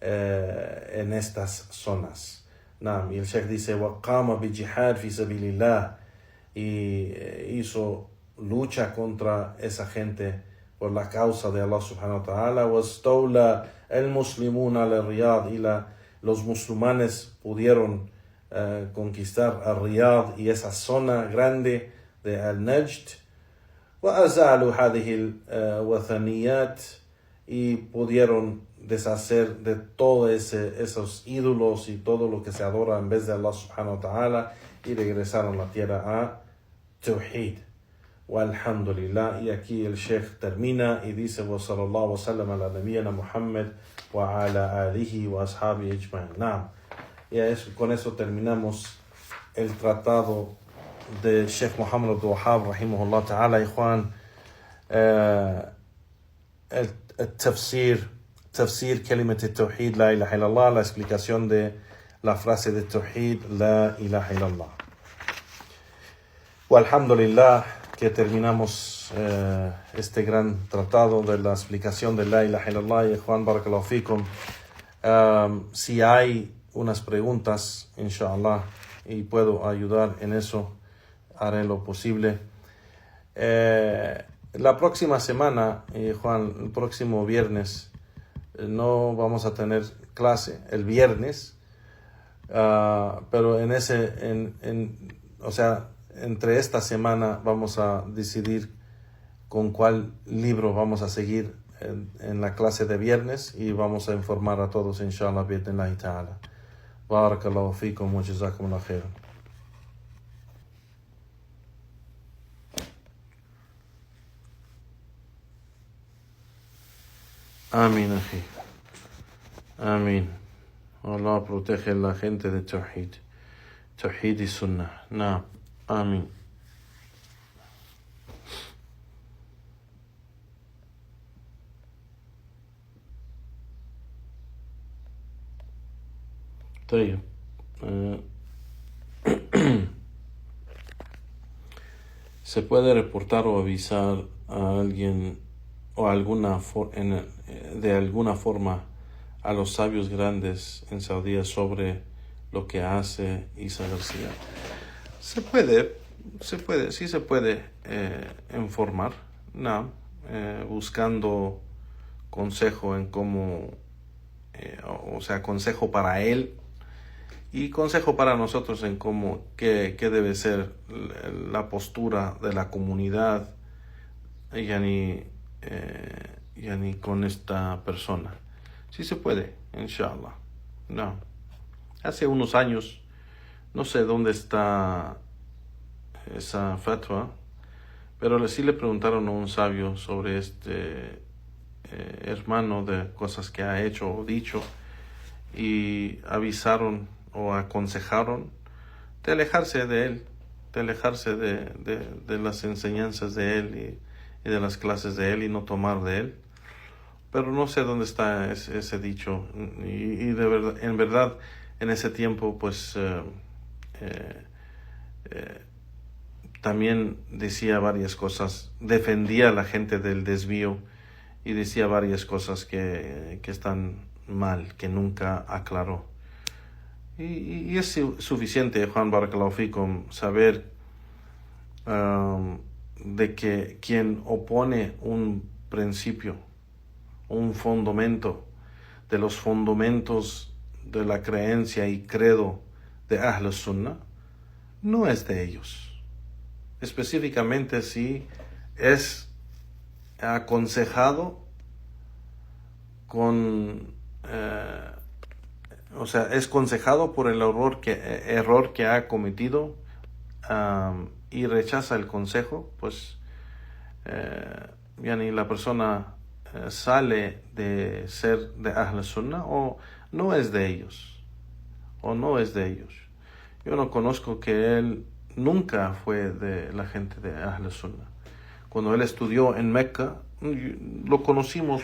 en estas zonas. Y el Sheikh dice وَقَامَ بِجِهَادْ فِي سَبِيلِ اللَّهِ, y hizo lucha contra esa gente por la causa de Allah subhanahu wa ta'ala. وَاسْتَوْلَى الْمُسْلِمُونَ عَلَى الرِّيَاضِ, y los musulmanes pudieron conquistar a Riyadh y esa zona grande de Al-Najd. وَأَزَالُوا هَذِهِ الْوَثَنِيَّاتِ, y pudieron deshacer de todos esos ídolos y todo lo que se adora en vez de Allah subhanahu wa ta'ala, y regresaron a la tierra a Tawhid. Walhamdulillah. Y aquí el Sheikh termina y dice: wa sallallahu wa sallam ala nabiyyina Muhammad wa ala alihi wa ashabi ajma'in. Y con eso terminamos el tratado de Sheikh Muhammad Abdul-Wahhab rahimahullah ta'ala. Y Juan, el tafsir kalimat al-tawhid la ilaha illallah, la explicación de la frase de tawhid la ilaha illallah. Walhamdulillah, que terminamos este gran tratado de la explicación de la ilaha illallah. Y Juan, barakallahu fikum, si hay unas preguntas, inshallah, y puedo ayudar en eso, haré lo posible. La próxima semana, Juan, el próximo viernes, no vamos a tener clase el viernes, pero entre esta semana vamos a decidir con cuál libro vamos a seguir en la clase de viernes, y vamos a informar a todos, inshallah, bi'idhnillahi ta'ala. Barakallahu fikum wa jazakumullahu khairan. Amén, ají. Amén. Allah protege a la gente de Tawhid. Tawhid y Sunnah. Amén. طيب. ¿Se puede reportar o avisar a alguien o de alguna forma a los sabios grandes en Saudí sobre lo que hace Isa García? Sí se puede informar, buscando consejo en cómo, consejo para él y consejo para nosotros en cómo, qué debe ser la postura de la comunidad, yani con esta persona. Sí se puede, inshallah. Hace unos años, no sé dónde está esa fatwa, pero sí le preguntaron a un sabio sobre este hermano, de cosas que ha hecho o dicho, y avisaron o aconsejaron de alejarse de él, de alejarse de las enseñanzas de él y de las clases de él, y no tomar de él, pero no sé dónde está ese dicho. Y de verdad, en verdad, en ese tiempo, pues también decía varias cosas, defendía a la gente del desvío y decía varias cosas que están mal, que nunca aclaró. Y es suficiente, Juan Barakallahu Fikum, saber de que quien opone un principio, un fundamento de los fundamentos de la creencia y credo de Ahl Sunnah, no es de ellos. Específicamente si es aconsejado es aconsejado por el error que ha cometido y rechaza el consejo, pues la persona sale de ser de Ahl Sunnah o no es de ellos. Yo no conozco que él nunca fue de la gente de Ahl Sunnah. Cuando él estudió en Mecca, lo conocimos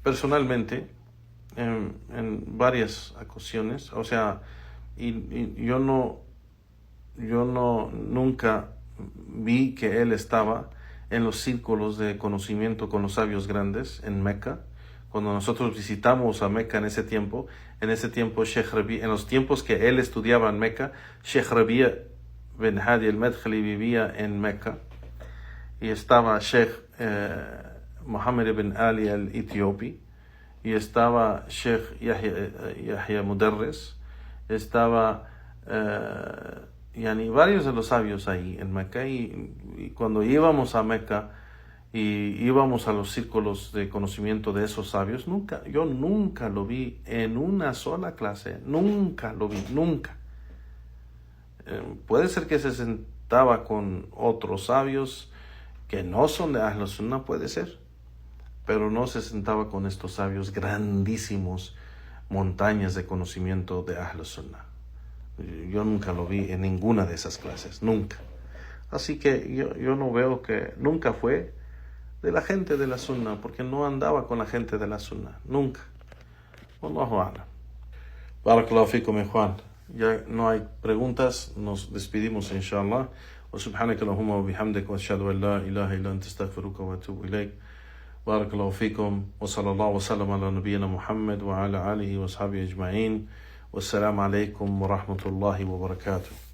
personalmente en varias ocasiones. O sea, yo nunca vi que él estaba en los círculos de conocimiento con los sabios grandes en Mecca. Cuando nosotros visitamos a Mecca en ese tiempo Sheikh Rabi, en los tiempos que él estudiaba en Mecca, Sheikh Rabi bin Hadi al-Madkhali vivía en Mecca, y estaba Sheikh Muhammad ibn Ali al-Ethiopi, y estaba Sheikh Yahya Mudarris, estaba varios de los sabios ahí en Mecca, y cuando íbamos a Mecca y íbamos a los círculos de conocimiento de esos sabios, yo nunca lo vi en una sola clase, nunca lo vi. Puede ser que se sentaba con otros sabios que no son de Ahl Sunnah, puede ser, pero no se sentaba con estos sabios grandísimos, montañas de conocimiento de Ahl Sunnah. Yo nunca lo vi en ninguna de esas clases, nunca. Así que yo no veo que nunca fue de la gente de la Sunnah, porque no andaba con la gente de la Sunnah, nunca. Wallahu a'lam. Barakallahu fikum, Juan. Ya no hay preguntas, nos despedimos inshallah. Wa subhanaka Allahumma wa bihamdika wa ashhadu an la ilaha illa anta astaghfiruka wa atubu ilayk. Barakallahu fikum wa sallallahu wa sallam ala nabiyyina Muhammad wa ala alihi wa ashabihi ajma'in. Wassalamu alaykum wa rahmatullahi wa barakatuh.